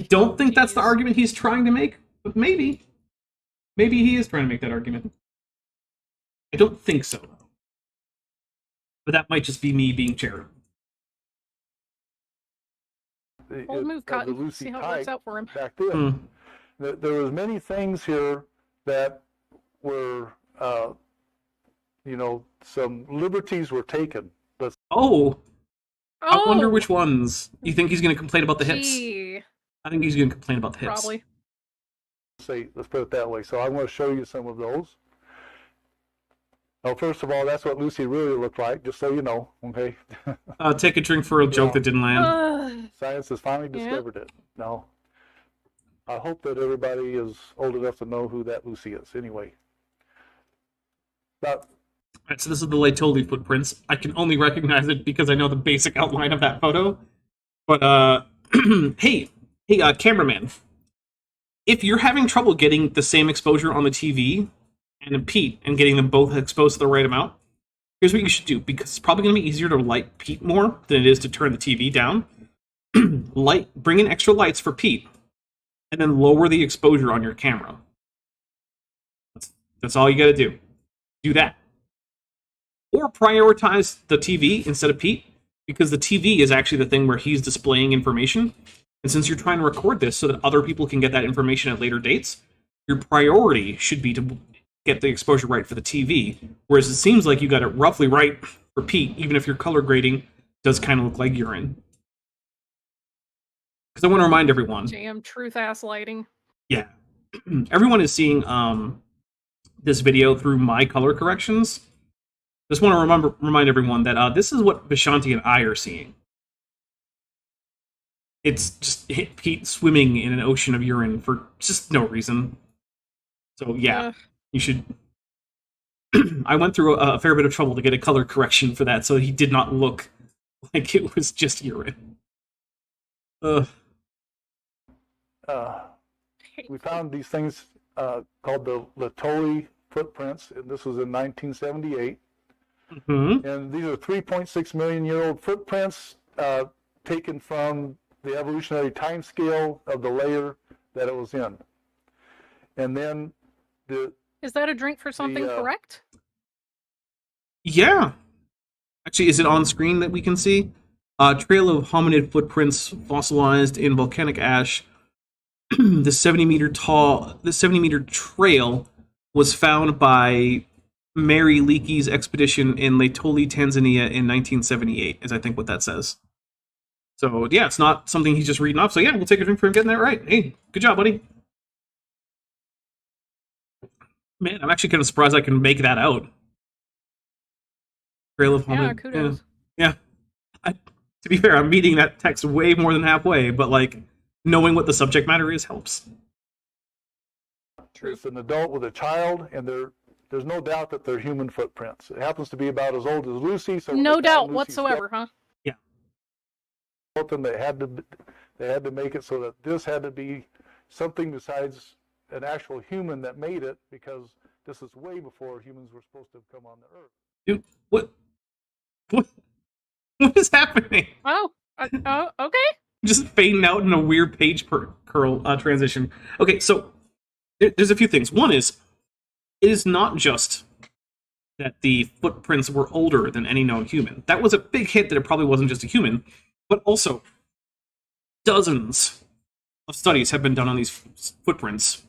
don't think that's the argument he's trying to make, but maybe. Maybe he is trying to make that argument. I don't think so. But that might just be me being charitable. Old move, Cotton. See how it works out for him. Back then, there was many things here that were, some liberties were taken. But I wonder which ones. You think he's going to complain about the hips? I think he's going to complain about the hips. Probably. Let's put it that way. So I'm going to show you some of those. Now, first of all, that's what Lucy really looked like, just so you know, okay? Take a drink for a joke that didn't land. Science has finally discovered it. Now, I hope that everybody is old enough to know who that Lucy is. Anyway. Alright, so this is the Laetoli footprints. I can only recognize it because I know the basic outline of that photo. But, hey, cameraman. If you're having trouble getting the same exposure on the TV and Pete and getting them both exposed to the right amount, here's what you should do, because it's probably going to be easier to light Pete more than it is to turn the TV down. Bring in extra lights for Pete, and then lower the exposure on your camera. That's all you got to do. Do that. Or prioritize the TV instead of Pete, because the TV is actually the thing where he's displaying information. And since you're trying to record this so that other people can get that information at later dates, your priority should be to get the exposure right for the TV. Whereas it seems like you got it roughly right for Pete, even if your color grading does kind of look like urine. Because I want to remind everyone. Damn truth-ass lighting. Yeah. Everyone is seeing this video through my color corrections. Just want to remind everyone that this is what Vishanti and I are seeing. It's just Pete swimming in an ocean of urine for just no reason. So yeah, you should... I went through a fair bit of trouble to get a color correction for that, so he did not look like it was just urine. we found these things called the Latoli footprints, and this was in 1978. Mm-hmm. And these are 3.6 million year old footprints taken from the evolutionary time scale of the layer that it was in. And then Is that a drink for something correct? Yeah. Actually, is it on screen that we can see? Trail of hominid footprints fossilized in volcanic ash. The 70-meter trail was found by Mary Leakey's expedition in Laetoli, Tanzania in 1978, is I think what that says. So, yeah, it's not something he's just reading off. So, yeah, we'll take a drink for him getting that right. Hey, good job, buddy. Man, I'm actually kind of surprised I can make that out. Trail of hominid. Yeah, kudos. Yeah. To be fair, I'm meeting that text way more than halfway, but, like, knowing what the subject matter is helps. it's an adult with a child, and there's no doubt that they're human footprints. It happens to be about as old as Lucy. So No doubt whatsoever, huh? Yeah. Them, they had to make it so that this had to be something besides an actual human that made it, because this is way before humans were supposed to have come on the earth. Dude, what is happening? Oh, okay. Just fading out in a weird page curl transition. Okay, so there's a few things. One is, it is not just that the footprints were older than any known human. That was a big hint that it probably wasn't just a human, but also dozens of studies have been done on these footprints,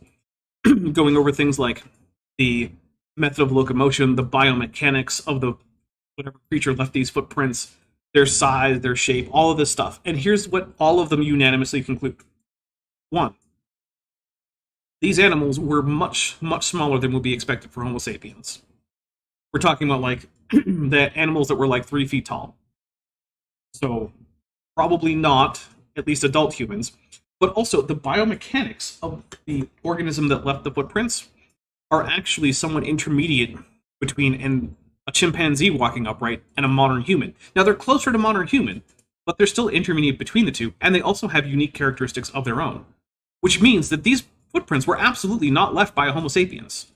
going over things like the method of locomotion, the biomechanics of the whatever creature left these footprints, their size, their shape, all of this stuff. And here's what all of them unanimously conclude. One, these animals were much, much smaller than would be expected for Homo sapiens. We're talking about, like, the animals that were, like, 3 feet tall. So, probably not, at least adult humans. But also, the biomechanics of the organism that left the footprints are actually somewhat intermediate between a chimpanzee walking upright and a modern human. Now, they're closer to modern human, but they're still intermediate between the two, and they also have unique characteristics of their own. Which means that these footprints were absolutely not left by a Homo sapiens.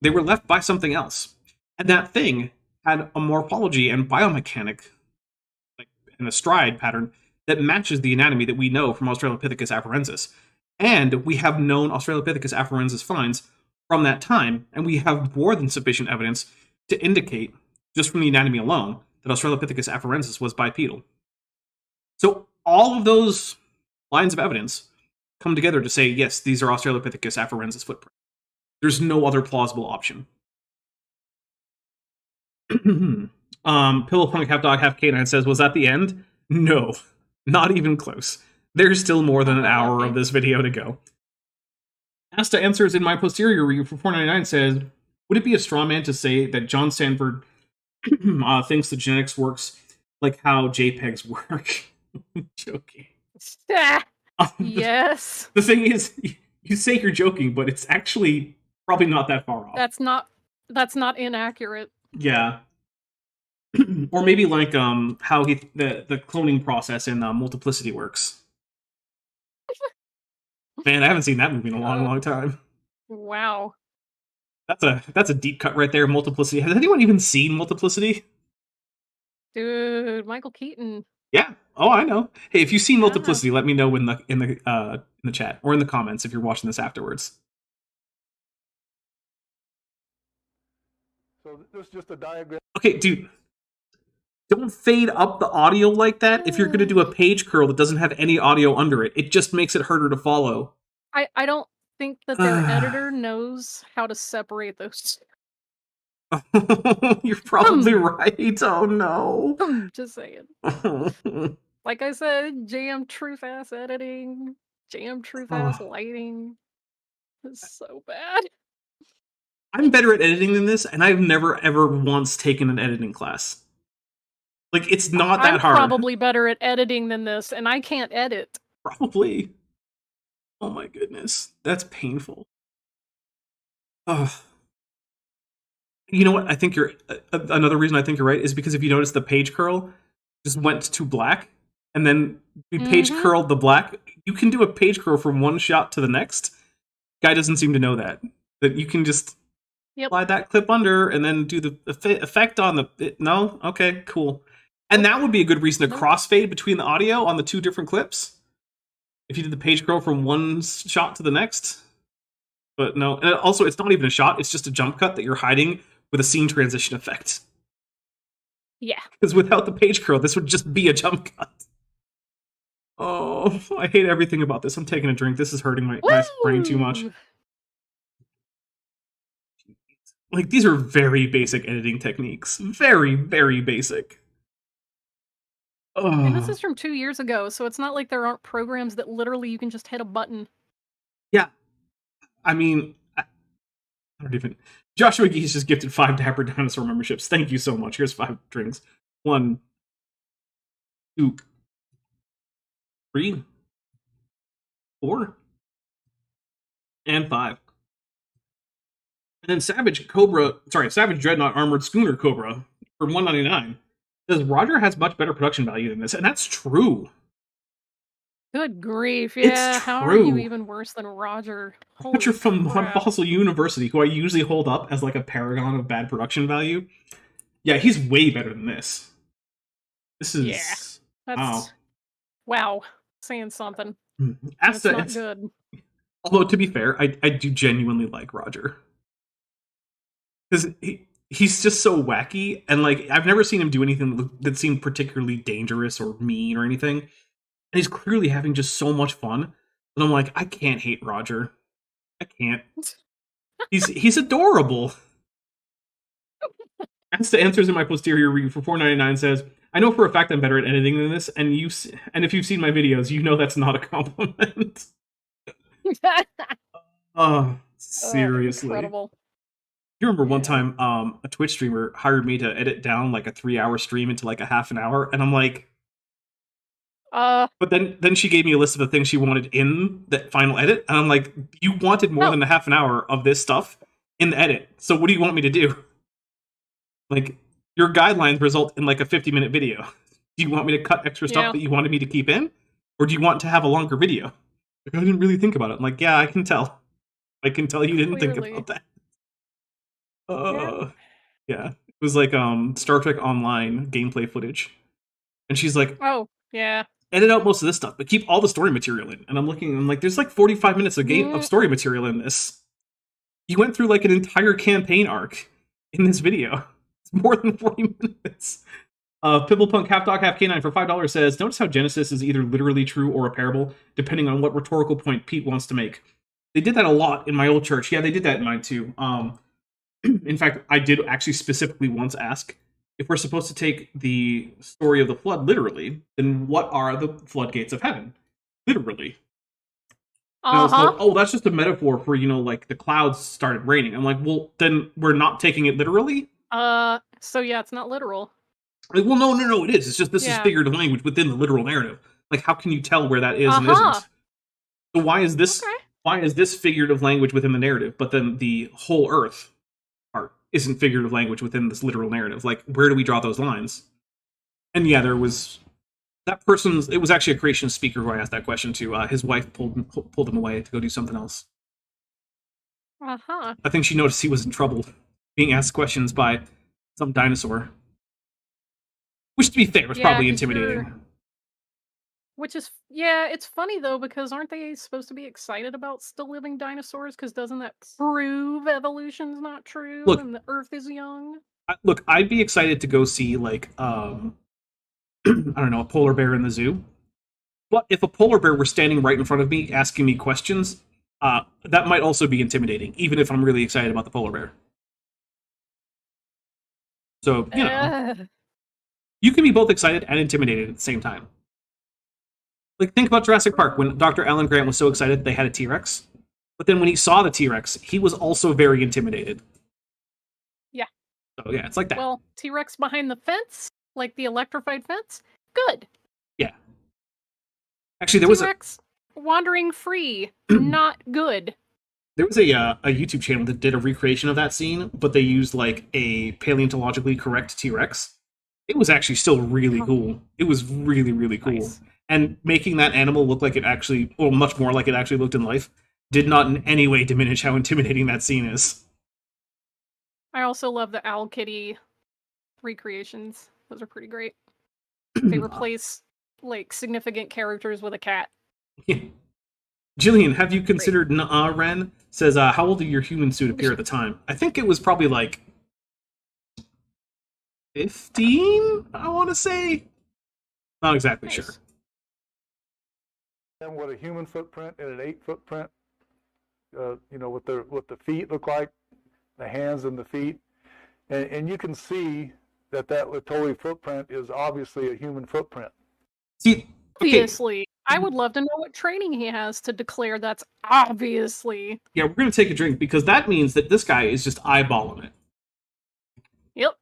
They were left by something else. And that thing had a morphology and biomechanic, like, and a stride pattern that matches the anatomy that we know from Australopithecus afarensis. And we have known Australopithecus afarensis finds from that time, and we have more than sufficient evidence to indicate, just from the anatomy alone, that Australopithecus afarensis was bipedal. So all of those lines of evidence come together to say, yes, these are Australopithecus afarensis footprints. There's no other plausible option. Pillow Punk Half Dog Half Canine says, was that the end? No, not even close. There's still more than an hour of this video to go. Asta Answers in my posterior review for $4.99 says, would it be a straw man to say that John Sanford thinks the genetics works like how JPEGs work? I'm joking. Yes. The thing is, you say you're joking, but it's actually probably not that far off. That's not inaccurate. Yeah. Or maybe like how the cloning process in Multiplicity works. Man, I haven't seen that movie in a long time. Wow. That's a deep cut right there, Multiplicity. Has anyone even seen Multiplicity? Dude, Michael Keaton. Yeah. Oh, I know. Hey, if you've seen Multiplicity, let me know in the chat or in the comments if you're watching this afterwards. So this is just a diagram. Okay, dude. Don't fade up the audio like that if you're going to do a page curl that doesn't have any audio under it. It just makes it harder to follow. I don't think that their editor knows how to separate those. You're probably right. Oh, no. Just saying. Like I said, jam truth ass editing, jam truth ass lighting. It's so bad. I'm better at editing than this, and I've never ever once taken an editing class. Like, it's not that hard. I'm probably better at editing than this, and I can't edit. Probably. Oh my goodness. That's painful. Ugh. You know what? I think you're... another reason I think you're right is because if you notice the page curl just went to black, and then we page curled the black, you can do a page scroll from one shot to the next. Guy doesn't seem to know that you can just slide that clip under and then do the effect on the. No, okay, cool. And that would be a good reason to crossfade between the audio on the two different clips. If you did the page scroll from one shot to the next. But no, and also it's not even a shot, it's just a jump cut that you're hiding with a scene transition effect. Yeah. Because without the page scroll, this would just be a jump cut. Oh, I hate everything about this. I'm taking a drink. This is hurting my brain too much. Like, these are very basic editing techniques. Very, very basic. And this is from 2 years ago, so it's not like there aren't programs that literally you can just hit a button. Yeah. I mean, I don't even... Joshua Geese just gifted 5 Dapper Dinosaur memberships. Thank you so much. Here's 5 drinks. 1, 2, 3, 4, and 5. And then Savage Dreadnought Armored Schooner Cobra for $1.99 says Roger has much better production value than this, and that's true. Good grief! Yeah, it's how are you true. even worse than Roger? Roger from crap. Fossil University, who I usually hold up as like a paragon of bad production value. Yeah, he's way better than this. This is wow, saying something. That's not good. Although to be fair, I do genuinely like Roger. Because he's just so wacky, and like I've never seen him do anything that seemed particularly dangerous or mean or anything. And he's clearly having just so much fun. And I'm like, I can't hate Roger. I can't. He's adorable. As to answers in my posterior review for $4.99 says, I know for a fact I'm better at editing than this, and if you've seen my videos, you know that's not a compliment. Oh, seriously. Incredible. You remember one time a Twitch streamer hired me to edit down like a 3-hour stream into like a half an hour, and I'm like, but then she gave me a list of the things she wanted in that final edit, and I'm like, you wanted more than a half an hour of this stuff in the edit, so what do you want me to do? Like, your guidelines result in like a 50-minute video. Do you want me to cut extra stuff that you wanted me to keep in, or do you want to have a longer video? Like, I didn't really think about it. I'm like, yeah, I can tell. I can tell you didn't think about that. Yeah. It was like Star Trek Online gameplay footage. And she's like, oh, yeah. Edit out most of this stuff, but keep all the story material in. And I'm like, there's like 45 minutes of story material in this. You went through like an entire campaign arc in this video. It's more than 40 minutes. Pibblepunk Half Dog Half Canine for $5 says, notice how Genesis is either literally true or a parable, depending on what rhetorical point Pete wants to make. They did that a lot in my old church. Yeah, they did that in mine too. In fact, I did actually specifically once ask, if we're supposed to take the story of the flood literally, then what are the floodgates of heaven? Literally. And I was like, oh, that's just a metaphor for, like the clouds started raining. I'm like, well, then we're not taking it literally? So yeah, it's not literal. Like, well, no, it is. It's just this is figurative language within the literal narrative. Like, how can you tell where that is and isn't? So why is this figurative language within the narrative, but then the whole earth part isn't figurative language within this literal narrative? Like, where do we draw those lines? And yeah, there was it was actually a creationist speaker who I asked that question to. His wife pulled him away to go do something else. I think she noticed he was in trouble being asked questions by some dinosaur. Which, to be fair, was probably intimidating. Which is, it's funny though, because aren't they supposed to be excited about still living dinosaurs? Because doesn't that prove evolution's not true and the Earth is young? Look, I'd be excited to go see, like, I don't know, a polar bear in the zoo. But if a polar bear were standing right in front of me asking me questions, that might also be intimidating, even if I'm really excited about the polar bear. So, you can be both excited and intimidated at the same time. Like, think about Jurassic Park, when Dr. Alan Grant was so excited they had a T-Rex. But then when he saw the T-Rex, he was also very intimidated. Yeah. So, yeah, it's like that. Well, T-Rex behind the fence, like the electrified fence, good. Yeah. Actually, there was T-Rex wandering free, not good. There was a YouTube channel that did a recreation of that scene, but they used, like, a paleontologically correct T-Rex. It was actually still really cool. It was really, really cool. Nice. and making that animal look like it actually, or much more like it actually looked in life, did not in any way diminish how intimidating that scene is. I also love the Owl Kitty recreations. Those are pretty great. They replace like significant characters with a cat. Yeah. Jillian, have you considered Ren? Says, how old did your human suit appear at the time? I think it was probably like 15, I want to say. Not exactly Nice. sure. And what a human footprint and an ape footprint, what the feet look like, the hands and the feet, and you can see that Latoi footprint is obviously a human footprint. See, Obviously. I would love to know what training he has to declare that's obviously. yeah, we're going to take a drink because that means that this guy is just eyeballing it. Yep.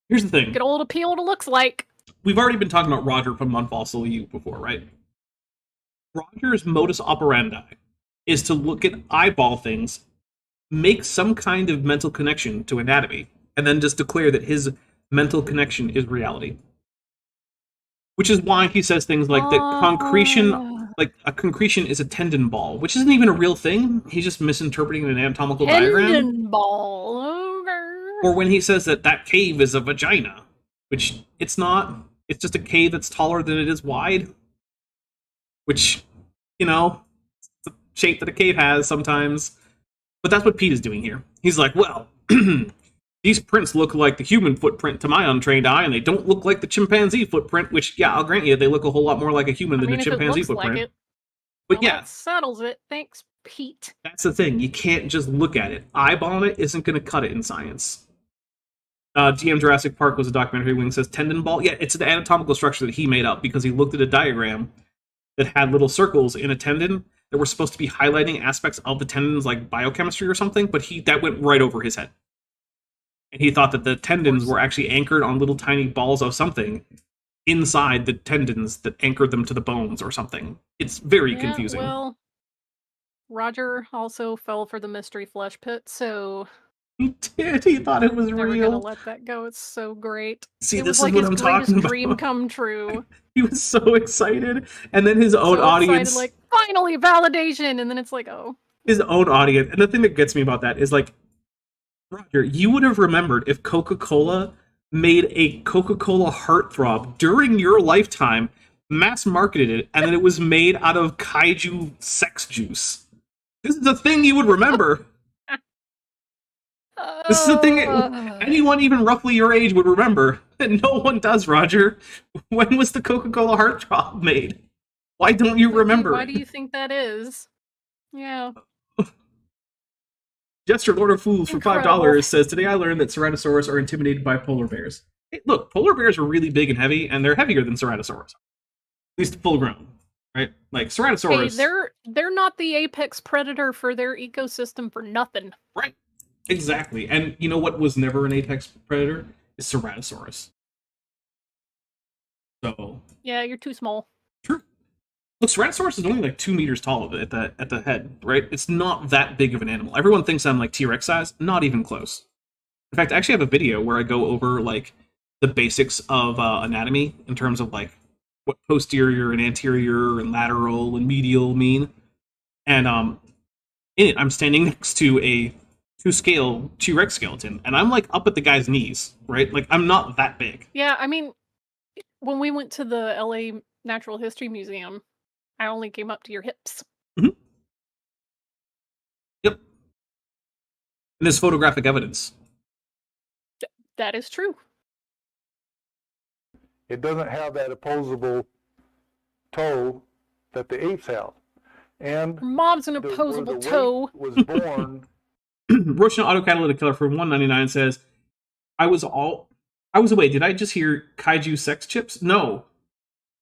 Here's the thing. Get old appeal what it looks like. We've already been talking about Roger from Unfossil You before, right? Roger's modus operandi is to look at eyeball things, make some kind of mental connection to anatomy, and then just declare that his mental connection is reality. Which is why he says things like that concretion, like a concretion is a tendon ball, which isn't even a real thing. He's just misinterpreting an anatomical diagram. Tendon ball. Okay. Or when he says that cave is a vagina, which it's not. It's just a cave that's taller than it is wide. Which, it's the shape that a cave has sometimes. But that's what Pete is doing here. He's like, well, these prints look like the human footprint to my untrained eye, and they don't look like the chimpanzee footprint, which, yeah, I'll grant you, they look a whole lot more like a human than a chimpanzee footprint. Like it, but yeah, that settles it. Thanks, Pete. That's the thing. You can't just look at it. Eyeballing it isn't going to cut it in science. DM Jurassic Park was a documentary. Wing says tendon ball. Yeah, it's an anatomical structure that he made up because he looked at a diagram that had little circles in a tendon that were supposed to be highlighting aspects of the tendons, like biochemistry or something, but that went right over his head. And he thought that the tendons were actually anchored on little tiny balls of something inside the tendons that anchored them to the bones or something. It's very confusing. Well, Roger also fell for the mystery flesh pit, so he did. He thought it was never real. gonna let that go. It's so great. See, it this was like is what his I'm talking greatest about. dream come true. He was so excited, and then his own audience, excited, like, finally validation, and then it's like, oh. His own audience, and the thing that gets me about that is like, Roger, you would have remembered if Coca-Cola made a Coca-Cola heartthrob during your lifetime, mass marketed it, and then it was made out of kaiju sex juice. This is a thing you would remember. This is a thing anyone even roughly your age would remember. And no one does, Roger. When was the Coca-Cola heartthrob made? Why don't you remember? Why do you think that is? Yeah. Jester Lord of Fools for $5 says, today I learned that Ceratosaurus are intimidated by polar bears. Hey, look, polar bears are really big and heavy, and they're heavier than Ceratosaurus. At least full grown, right? Like, Ceratosaurus... Hey, they're not the apex predator for their ecosystem for nothing. Right. Exactly. And you know what was never an apex predator? Is Ceratosaurus. So... Yeah, you're too small. True. Look, Ceratosaurus is only like 2 meters tall at the head, right? It's not that big of an animal. Everyone thinks I'm like T-Rex size. Not even close. In fact, I actually have a video where I go over like the basics of anatomy in terms of like what posterior and anterior and lateral and medial mean. And in it, I'm standing next to a 2-scale T-Rex skeleton, and I'm like up at the guy's knees, right? Like I'm not that big. Yeah, I mean, when we went to the LA Natural History Museum, I only came up to your hips. Mm-hmm. Yep. And there's photographic evidence. That is true. It doesn't have that opposable toe that the apes have. And Mom's an opposable toe. Was born. Russian autocatalytic killer from 199 says, I was away. Did I just hear kaiju sex chips? No.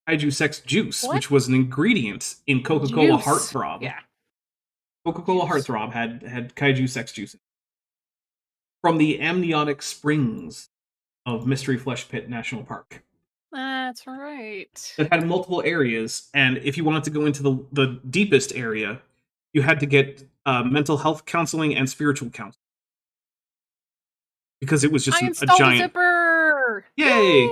Kaiju sex juice, which was an ingredient in Coca-Cola Heartthrob. Yeah. Coca-Cola Heartthrob had kaiju sex juice. From the amniotic springs of Mystery Flesh Pit National Park. That's right. It had multiple areas, and if you wanted to go into the deepest area, you had to get mental health counseling and spiritual counseling. Because it was just a giant... Zipper! Yay!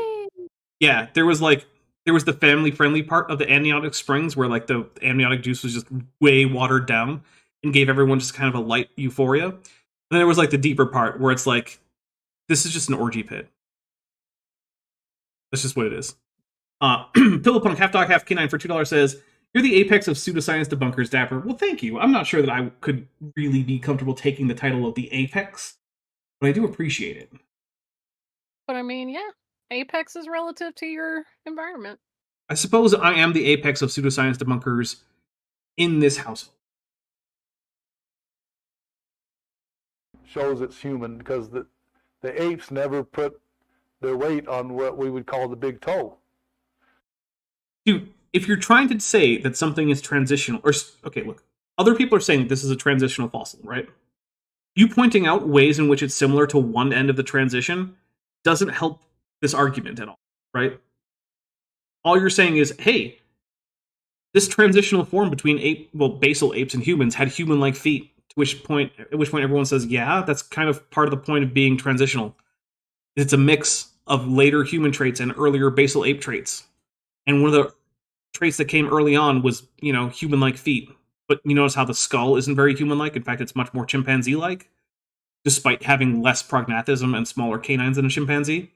Yeah, there was like there was the family-friendly part of the amniotic springs where like the amniotic juice was just way watered down and gave everyone just kind of a light euphoria. And then there was like the deeper part where it's like, this is just an orgy pit. That's just what it is. Pillowpunk, half dog, half canine for $2 says, "You're the apex of pseudoscience debunkers, Dapper." Well, thank you. I'm not sure that I could really be comfortable taking the title of the apex, but I do appreciate it. But I mean, yeah, apex is relative to your environment. I suppose I am the apex of pseudoscience debunkers in this household. Shows it's human because the apes never put their weight on what we would call the big toe. Dude, if you're trying to say that something is transitional, or okay, look, other people are saying this is a transitional fossil, right? You pointing out ways in which it's similar to one end of the transition doesn't help this argument at all, right? All you're saying is, hey, this transitional form between basal apes and humans had human-like feet. At which point everyone says, yeah, that's kind of part of the point of being transitional. It's a mix of later human traits and earlier basal ape traits. And one of the traits that came early on was, human-like feet. But you notice how the skull isn't very human-like. In fact, it's much more chimpanzee-like, despite having less prognathism and smaller canines than a chimpanzee.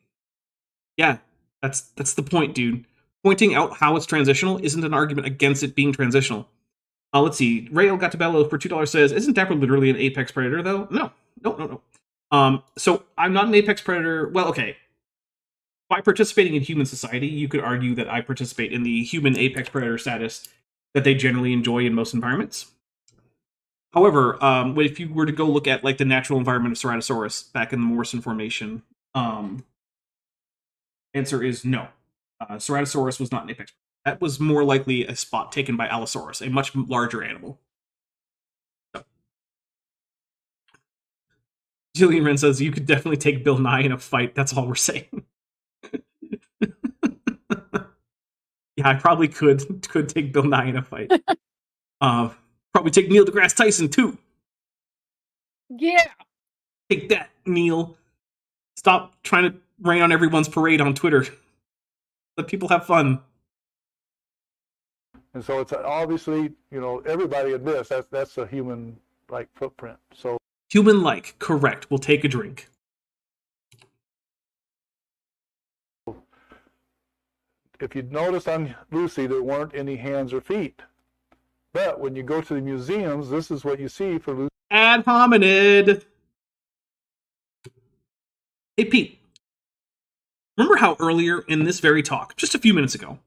Yeah, that's the point, dude. Pointing out how it's transitional isn't an argument against it being transitional. Let's see. Rael Gattabello for $2 says, "Isn't Dapper literally an apex predator, though?" No. So I'm not an apex predator. Well, okay. By participating in human society, you could argue that I participate in the human apex predator status that they generally enjoy in most environments. However, if you were to go look at like the natural environment of Ceratosaurus back in the Morrison Formation, answer is no. Ceratosaurus was not an apex predator. That was more likely a spot taken by Allosaurus, a much larger animal. So. Jillian Wren says, "You could definitely take Bill Nye in a fight. That's all we're saying." Yeah, I probably could take Bill Nye in a fight. Probably take Neil deGrasse Tyson too. Yeah. Take that, Neil. Stop trying to rain on everyone's parade on Twitter. Let people have fun. And so it's obviously, everybody admits that's a human-like footprint. So Human-like, correct. We'll take a drink. if you'd noticed on Lucy, there weren't any hands or feet. But when you go to the museums, this is what you see for Lucy. Ad hominid. Hey, Pete. Remember how earlier in this very talk, just a few minutes ago,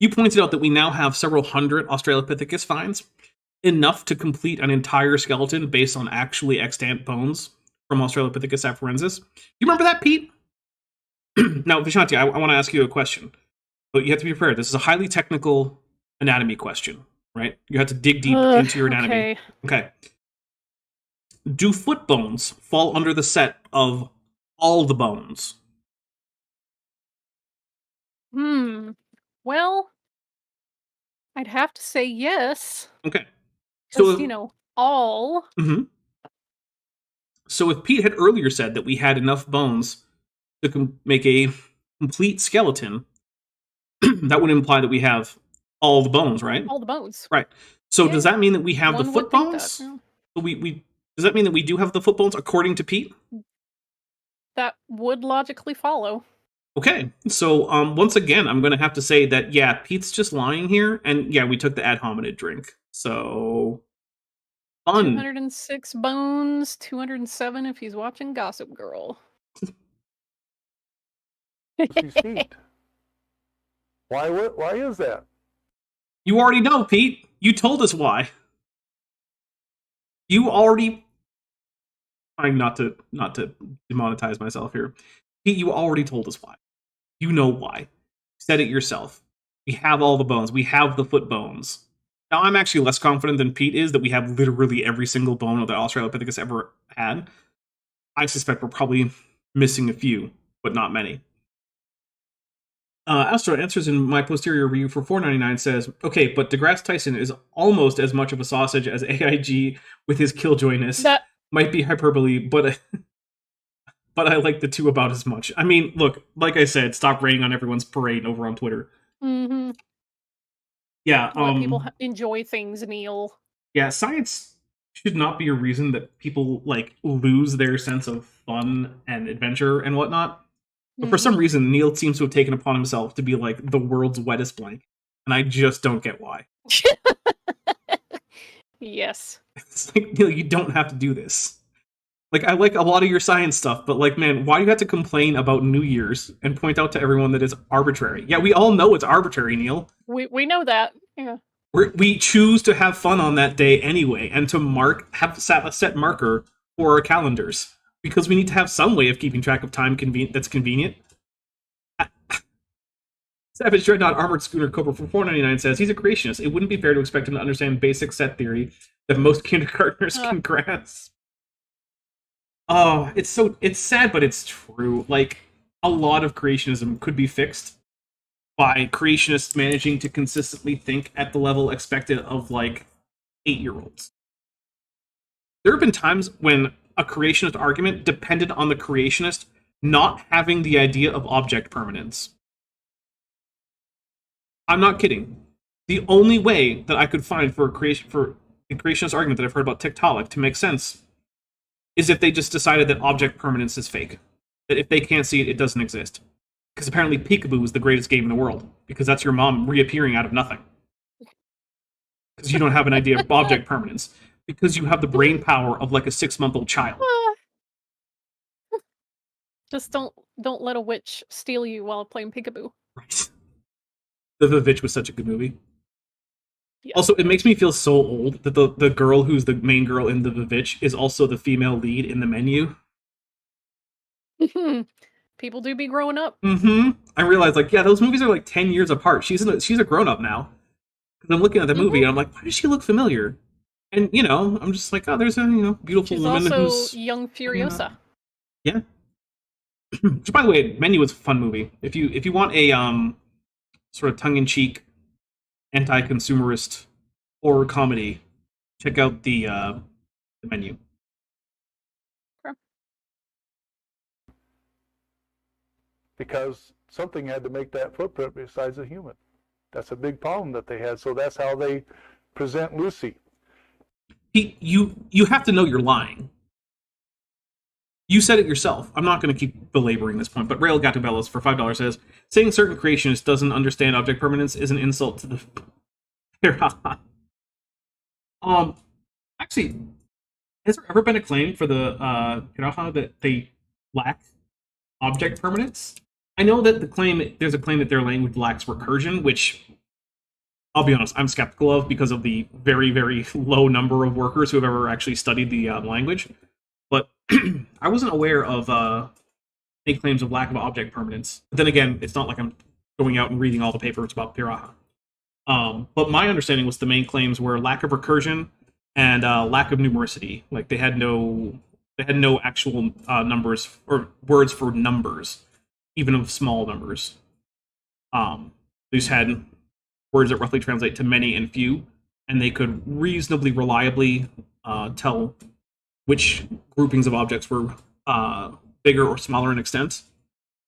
you pointed out that we now have several hundred Australopithecus finds, enough to complete an entire skeleton based on actually extant bones from Australopithecus afarensis? You remember that, Pete? Now, Vishanti, I want to ask you a question, but you have to be prepared. This is a highly technical anatomy question, right? You have to dig deep into your anatomy. Okay. Do foot bones fall under the set of all the bones? Well, I'd have to say yes. Okay. So, all. Mm-hmm. So if Pete had earlier said that we had enough bones to make a complete skeleton, that would imply that we have all the bones, right? All the bones. Right. So does that mean that we have the foot bones? That, yeah. So does that mean that we do have the foot bones according to Pete? That would logically follow. Okay, so once again, I'm going to have to say that, yeah, Pete's just lying here, and yeah, we took the ad hominid drink, so fun. 206 bones, 207 if he's watching Gossip Girl. Lucy's feet. Why is that? You already know, Pete. You told us why. You already... trying not to demonetize myself here. Pete, you already told us why. You know why. You said it yourself. We have all the bones. We have the foot bones. Now, I'm actually less confident than Pete is that we have literally every single bone that Australopithecus ever had. I suspect we're probably missing a few, but not many. Astro answers in my posterior review for $4.99 says, okay, but deGrasse Tyson is almost as much of a sausage as AIG with his killjoyness. That might be hyperbole, but... but I like the two about as much. I mean, look, like I said, stop raining on everyone's parade over on Twitter. Mm-hmm. Yeah, Let people enjoy things, Neil. yeah, science should not be a reason that people like lose their sense of fun and adventure and whatnot. But for some reason, Neil seems to have taken upon himself to be like the world's wettest blanket, and I just don't get why. Yes. It's like, Neil, you don't have to do this. Like, I like a lot of your science stuff, but like, man, why do you have to complain about New Year's and point out to everyone that it's arbitrary? Yeah, we all know it's arbitrary, Neil. We know that. Yeah. We choose to have fun on that day anyway, and to have a set marker for our calendars, because we need to have some way of keeping track of time that's convenient. Savage Dreadnought Armored Schooner Cobra for $4.99 says he's a creationist. It wouldn't be fair to expect him to understand basic set theory that most kindergartners can grasp. Oh, it's sad, but it's true. Like, a lot of creationism could be fixed by creationists managing to consistently think at the level expected of, like, 8-year-olds. There have been times when a creationist argument depended on the creationist not having the idea of object permanence. I'm not kidding. The only way that I could find for the creationist argument that I've heard about Tiktaalik to make sense is if they just decided that object permanence is fake. That if they can't see it, it doesn't exist. Because apparently Peekaboo is the greatest game in the world. Because that's your mom reappearing out of nothing. Because you don't have an idea of object permanence. Because you have the brain power of like a 6-month-old child. Just don't let a witch steal you while playing Peekaboo. Right. The Witch was such a good movie. Yes. Also, it makes me feel so old that the girl who's the main girl in The Witch is also the female lead in The Menu. People do be growing up. I realized, like, yeah, those movies are like 10 years apart. She's a grown-up now. Because I'm looking at the movie and I'm like, why does she look familiar? And, you know, I'm just like, oh, there's a, beautiful She's woman also who's... young Furiosa. Yeah. Which, by the way, Menu was a fun movie. If you want a sort of tongue-in-cheek, anti-consumerist horror comedy, check out the Menu. Okay. Because something had to make that footprint besides a human. That's a big problem that they had. So that's how they present Lucy. Pete, you have to know you're lying. You said it yourself. I'm not going to keep belaboring this point, but Rail Gatubellos for $5 says, saying certain creationists doesn't understand object permanence is an insult to the... Actually, has there ever been a claim for the Piraha that they lack object permanence? I know that there's a claim that their language lacks recursion, which, I'll be honest, I'm skeptical of because of the very, very low number of workers who have ever actually studied the language. But I wasn't aware of any claims of lack of object permanence. But then again, it's not like I'm going out and reading all the papers about Piraha. But my understanding was the main claims were lack of recursion and lack of numericity. Like they had no actual numbers or words for numbers, even of small numbers. They just had words that roughly translate to many and few, and they could reasonably reliably tell which groupings of objects were bigger or smaller in extent,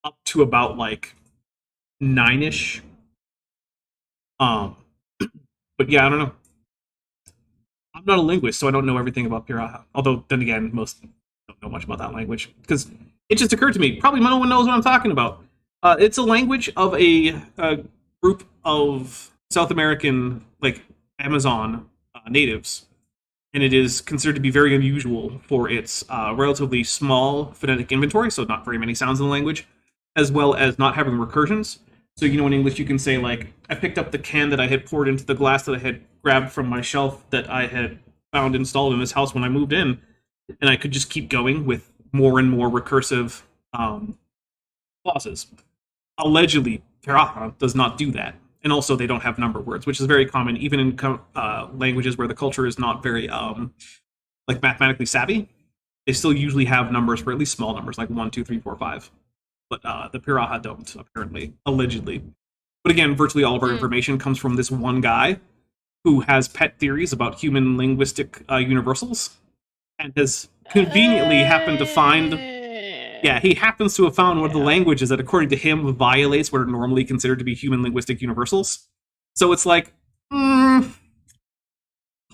up to about like 9-ish. But yeah, I don't know. I'm not a linguist, so I don't know everything about Piraha. Although, then again, most don't know much about that language. Because it just occurred to me, probably no one knows what I'm talking about. It's a language of a group of South American, like, Amazon natives. And it is considered to be very unusual for its relatively small phonetic inventory, so not very many sounds in the language, as well as not having recursions. So, in English you can say, like, I picked up the can that I had poured into the glass that I had grabbed from my shelf that I had found installed in this house when I moved in, and I could just keep going with more and more recursive clauses. Allegedly, Piraha does not do that. And also, they don't have number words, which is very common, even in languages where the culture is not very, like, mathematically savvy. They still usually have numbers for at least small numbers, like 1, 2, 3, 4, 5. But the Piraha don't, apparently, allegedly. But again, virtually all of our information comes from this one guy who has pet theories about human linguistic universals, and has conveniently happened to find Yeah, he happens to have found one of the languages that, according to him, violates what are normally considered to be human linguistic universals. So it's like, how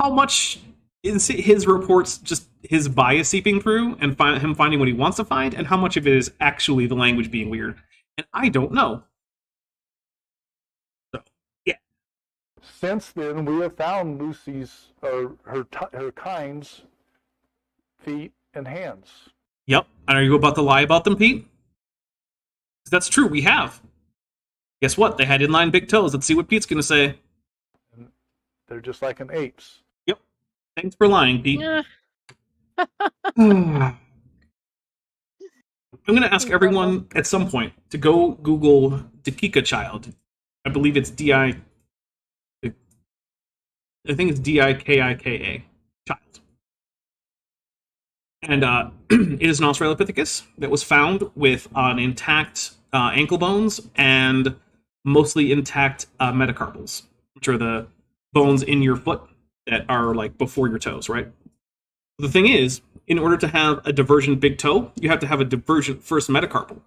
much is his reports just his bias seeping through and him finding what he wants to find, and how much of it is actually the language being weird? And I don't know. So, yeah. Since then, we have found Lucy's or her kind's feet and hands. Yep. And are you about to lie about them, Pete? 'Cause that's true. We have. Guess what? They had inline big toes. Let's see what Pete's going to say. And they're just like an ape's. Yep. Thanks for lying, Pete. Yeah. I'm going to ask everyone at some point to go Google Dakika child. I believe it's I think it's Dikika child. And it is an Australopithecus that was found with an intact ankle bones and mostly intact metacarpals, which are the bones in your foot that are like before your toes, right? The thing is, in order to have a divergent big toe, you have to have a divergent first metacarpal,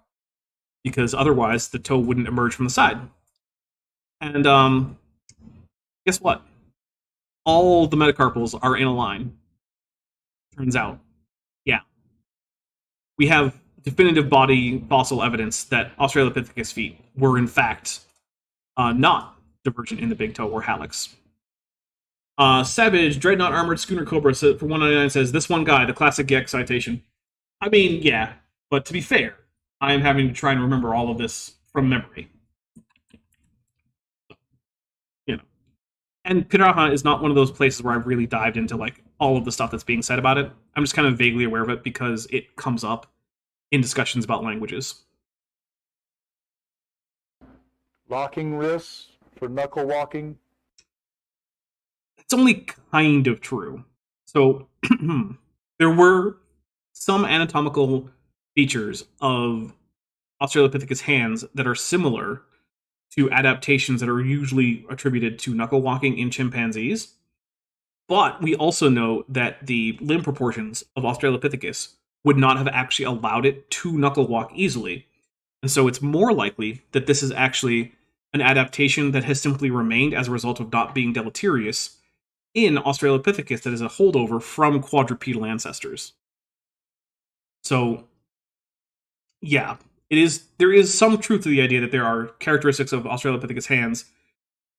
because otherwise the toe wouldn't emerge from the side. And guess what? All the metacarpals are in a line. Turns out. Yeah. We have definitive body fossil evidence that Australopithecus feet were in fact not divergent in the big toe or hallux. Savage, Dreadnought Armored Schooner Cobra for 199 says, this one guy, the classic Gex citation. I mean, yeah, but to be fair, I am having to try and remember all of this from memory. You know. And Piraha is not one of those places where I've really dived into like all of the stuff that's being said about it. I'm just kind of vaguely aware of it because it comes up in discussions about languages. Locking wrists for knuckle walking. It's only kind of true. So there were some anatomical features of Australopithecus hands that are similar to adaptations that are usually attributed to knuckle walking in chimpanzees. But we also know that the limb proportions of Australopithecus would not have actually allowed it to knuckle walk easily. And so it's more likely that this is actually an adaptation that has simply remained as a result of not being deleterious in Australopithecus that is a holdover from quadrupedal ancestors. So, yeah, there is some truth to the idea that there are characteristics of Australopithecus hands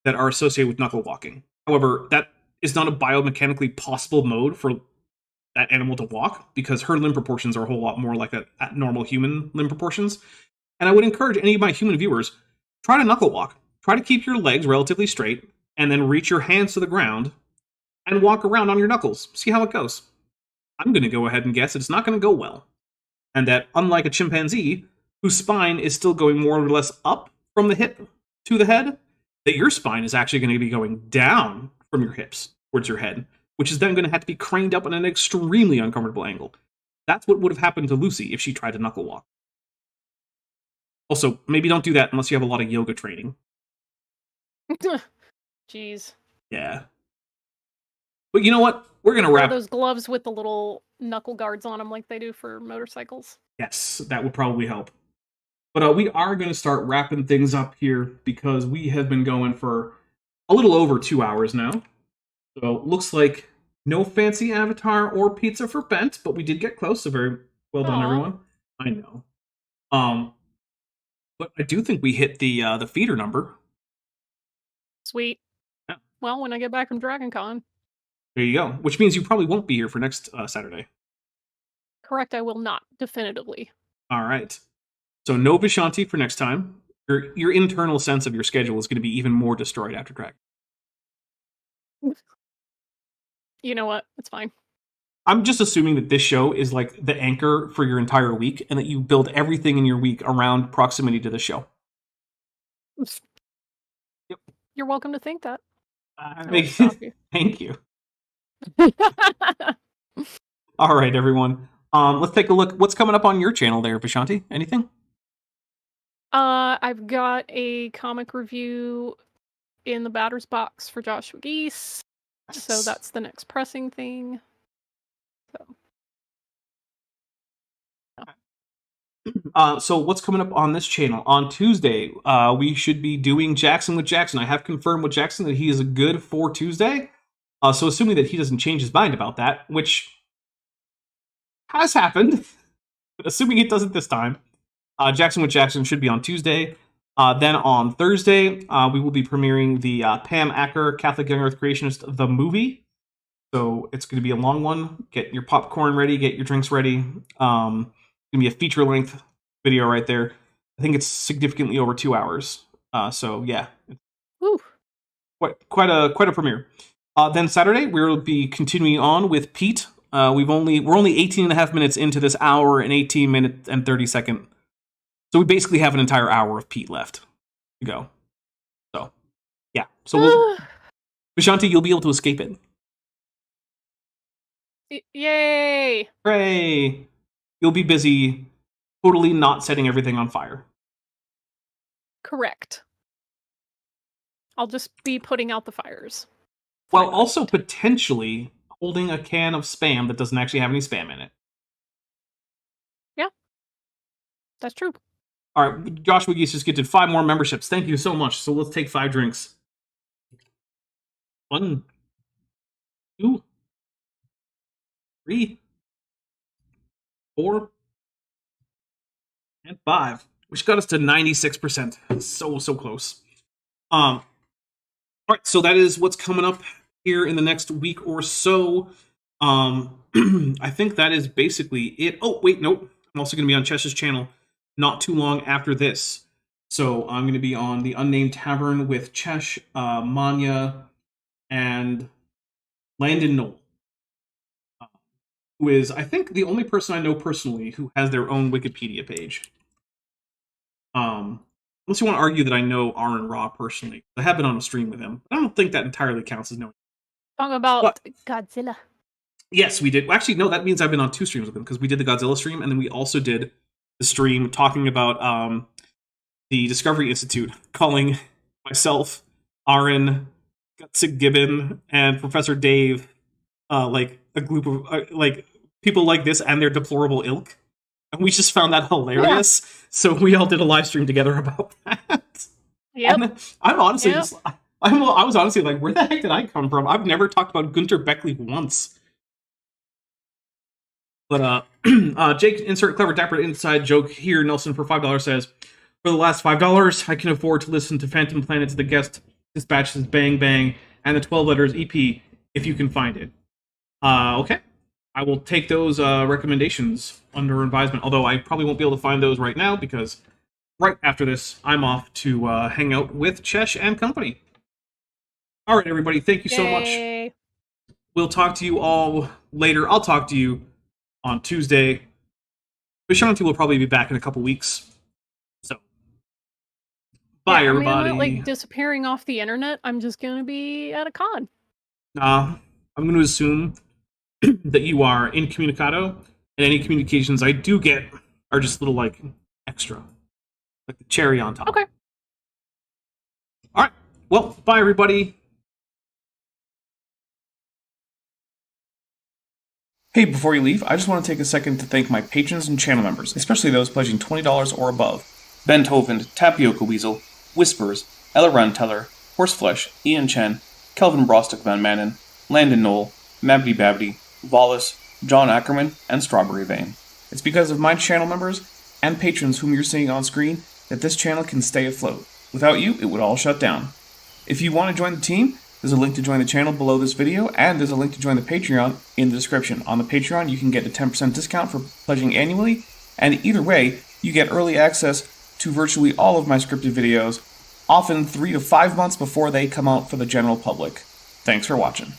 that are associated with knuckle walking. However, that is not a biomechanically possible mode for that animal to walk, because her limb proportions are a whole lot more like at normal human limb proportions. And I would encourage any of my human viewers, try to knuckle walk. Try to keep your legs relatively straight, and then reach your hands to the ground and walk around on your knuckles. See how it goes. I'm going to go ahead and guess it's not going to go well. And that, unlike a chimpanzee, whose spine is still going more or less up from the hip to the head, that your spine is actually going to be going down from your hips towards your head, which is then going to have to be craned up at an extremely uncomfortable angle. That's what would have happened to Lucy if she tried to knuckle walk. Also, maybe don't do that unless you have a lot of yoga training. Jeez. Yeah. But you know what? We're going to Wear wrap... those gloves with the little knuckle guards on them like they do for motorcycles. Yes, that would probably help. But we are going to start wrapping things up here because we have been going for a little over 2 hours now. So looks like no fancy avatar or pizza for Bent, but we did get close, so very well done, everyone. I know. But I do think we hit the feeder number. Sweet. Yeah. Well, when I get back from Dragon Con. There you go. Which means you probably won't be here for next Saturday. Correct, I will not, definitively. All right. So no Vishanti for next time. Your internal sense of your schedule is going to be even more destroyed after Dragon. You know what? It's fine. I'm just assuming that this show is like the anchor for your entire week and that you build everything in your week around proximity to the show. Yep. You're welcome to think that. Thank you. All right, everyone. Let's take a look. What's coming up on your channel there, Vishanti? Anything? I've got a comic review in the batter's box for Joshua Geese. So that's the next pressing thing. So So what's coming up on this channel? On Tuesday, we should be doing Jackson with Jackson. I have confirmed with Jackson that he is good for Tuesday. So assuming that he doesn't change his mind about that, which has happened, but assuming it doesn't this time, Jackson with Jackson should be on Tuesday. Then on Thursday, we will be premiering the Pam Acker Catholic Young Earth Creationist, the movie. So it's going to be a long one. Get your popcorn ready, get your drinks ready. It's going to be a feature-length video right there. I think it's significantly over 2 hours. So yeah, Woo. quite a premiere. Then Saturday, we'll be continuing on with Pete. We're only 18 and a half minutes into this hour and 18 minute and 30 second. So we basically have an entire hour of Pete left to go. So yeah. So Vishanti, you'll be able to escape it. Yay! Hooray! You'll be busy totally not setting everything on fire. Correct. I'll just be putting out the fires. While also potentially holding a can of spam that doesn't actually have any spam in it. Yeah. That's true. All right, Joshua Geese just gifted 5 more memberships. Thank you so much. So let's take 5 drinks. 1, 2, 3, 4, and 5, which got us to 96%. So close. All right, so that is what's coming up here in the next week or so. I think that is basically it. Oh, wait, nope. I'm also going to be on Chesh's channel not too long after this. So I'm going to be on the Unnamed Tavern with Chesh, Manya, and Landon Knoll, who is, I think, the only person I know personally who has their own Wikipedia page. Unless you want to argue that I know Aaron Raw personally. I have been on a stream with him. I don't think that entirely counts as knowing. Talking about Godzilla. Yes, we did. Actually, no, that means I've been on 2 streams with him, because we did the Godzilla stream, and then we also did the stream talking about the Discovery Institute, calling myself, Aaron, Gutsig Gibbon, and Professor Dave like a group of like people like this and their deplorable ilk. And we just found that hilarious. Yeah. So we all did a live stream together about that. Yeah. I'm honestly I was honestly like, where the heck did I come from? I've never talked about Gunter Beckley once. But Jake, insert clever Dapper inside joke here. Nelson for $5 says, for the last $5, I can afford to listen to Phantom Planet's The Guest Dispatches Bang Bang and the 12 Letters EP if you can find it. Okay. I will take those recommendations under advisement, although I probably won't be able to find those right now because right after this, I'm off to hang out with Chesh and company. All right, everybody, thank you so much. We'll talk to you all later. I'll talk to you on Tuesday. Vishanti will probably be back in a couple weeks. So, bye, everybody. I'm not like disappearing off the internet. I'm just going to be at a con. I'm going to assume that you are incommunicado, and any communications I do get are just little, like, extra. Like the cherry on top. Okay. Alright. Well, bye, everybody. Hey, before you leave, I just want to take a second to thank my patrons and channel members, especially those pledging $20 or above. Ben Tovand, Tapioca Weasel, Whispers, Ella Runteller, Horseflesh, Ian Chen, Kelvin Brostock Van Manen, Landon Knoll, Mabdy Babdy, Wallace, John Ackerman, and Strawberry Vein. It's because of my channel members and patrons whom you're seeing on screen that this channel can stay afloat. Without you, it would all shut down. If you want to join the team, there's a link to join the channel below this video, and there's a link to join the Patreon in the description. On the Patreon, you can get a 10% discount for pledging annually, and either way, you get early access to virtually all of my scripted videos, often 3 to 5 months before they come out for the general public. Thanks for watching.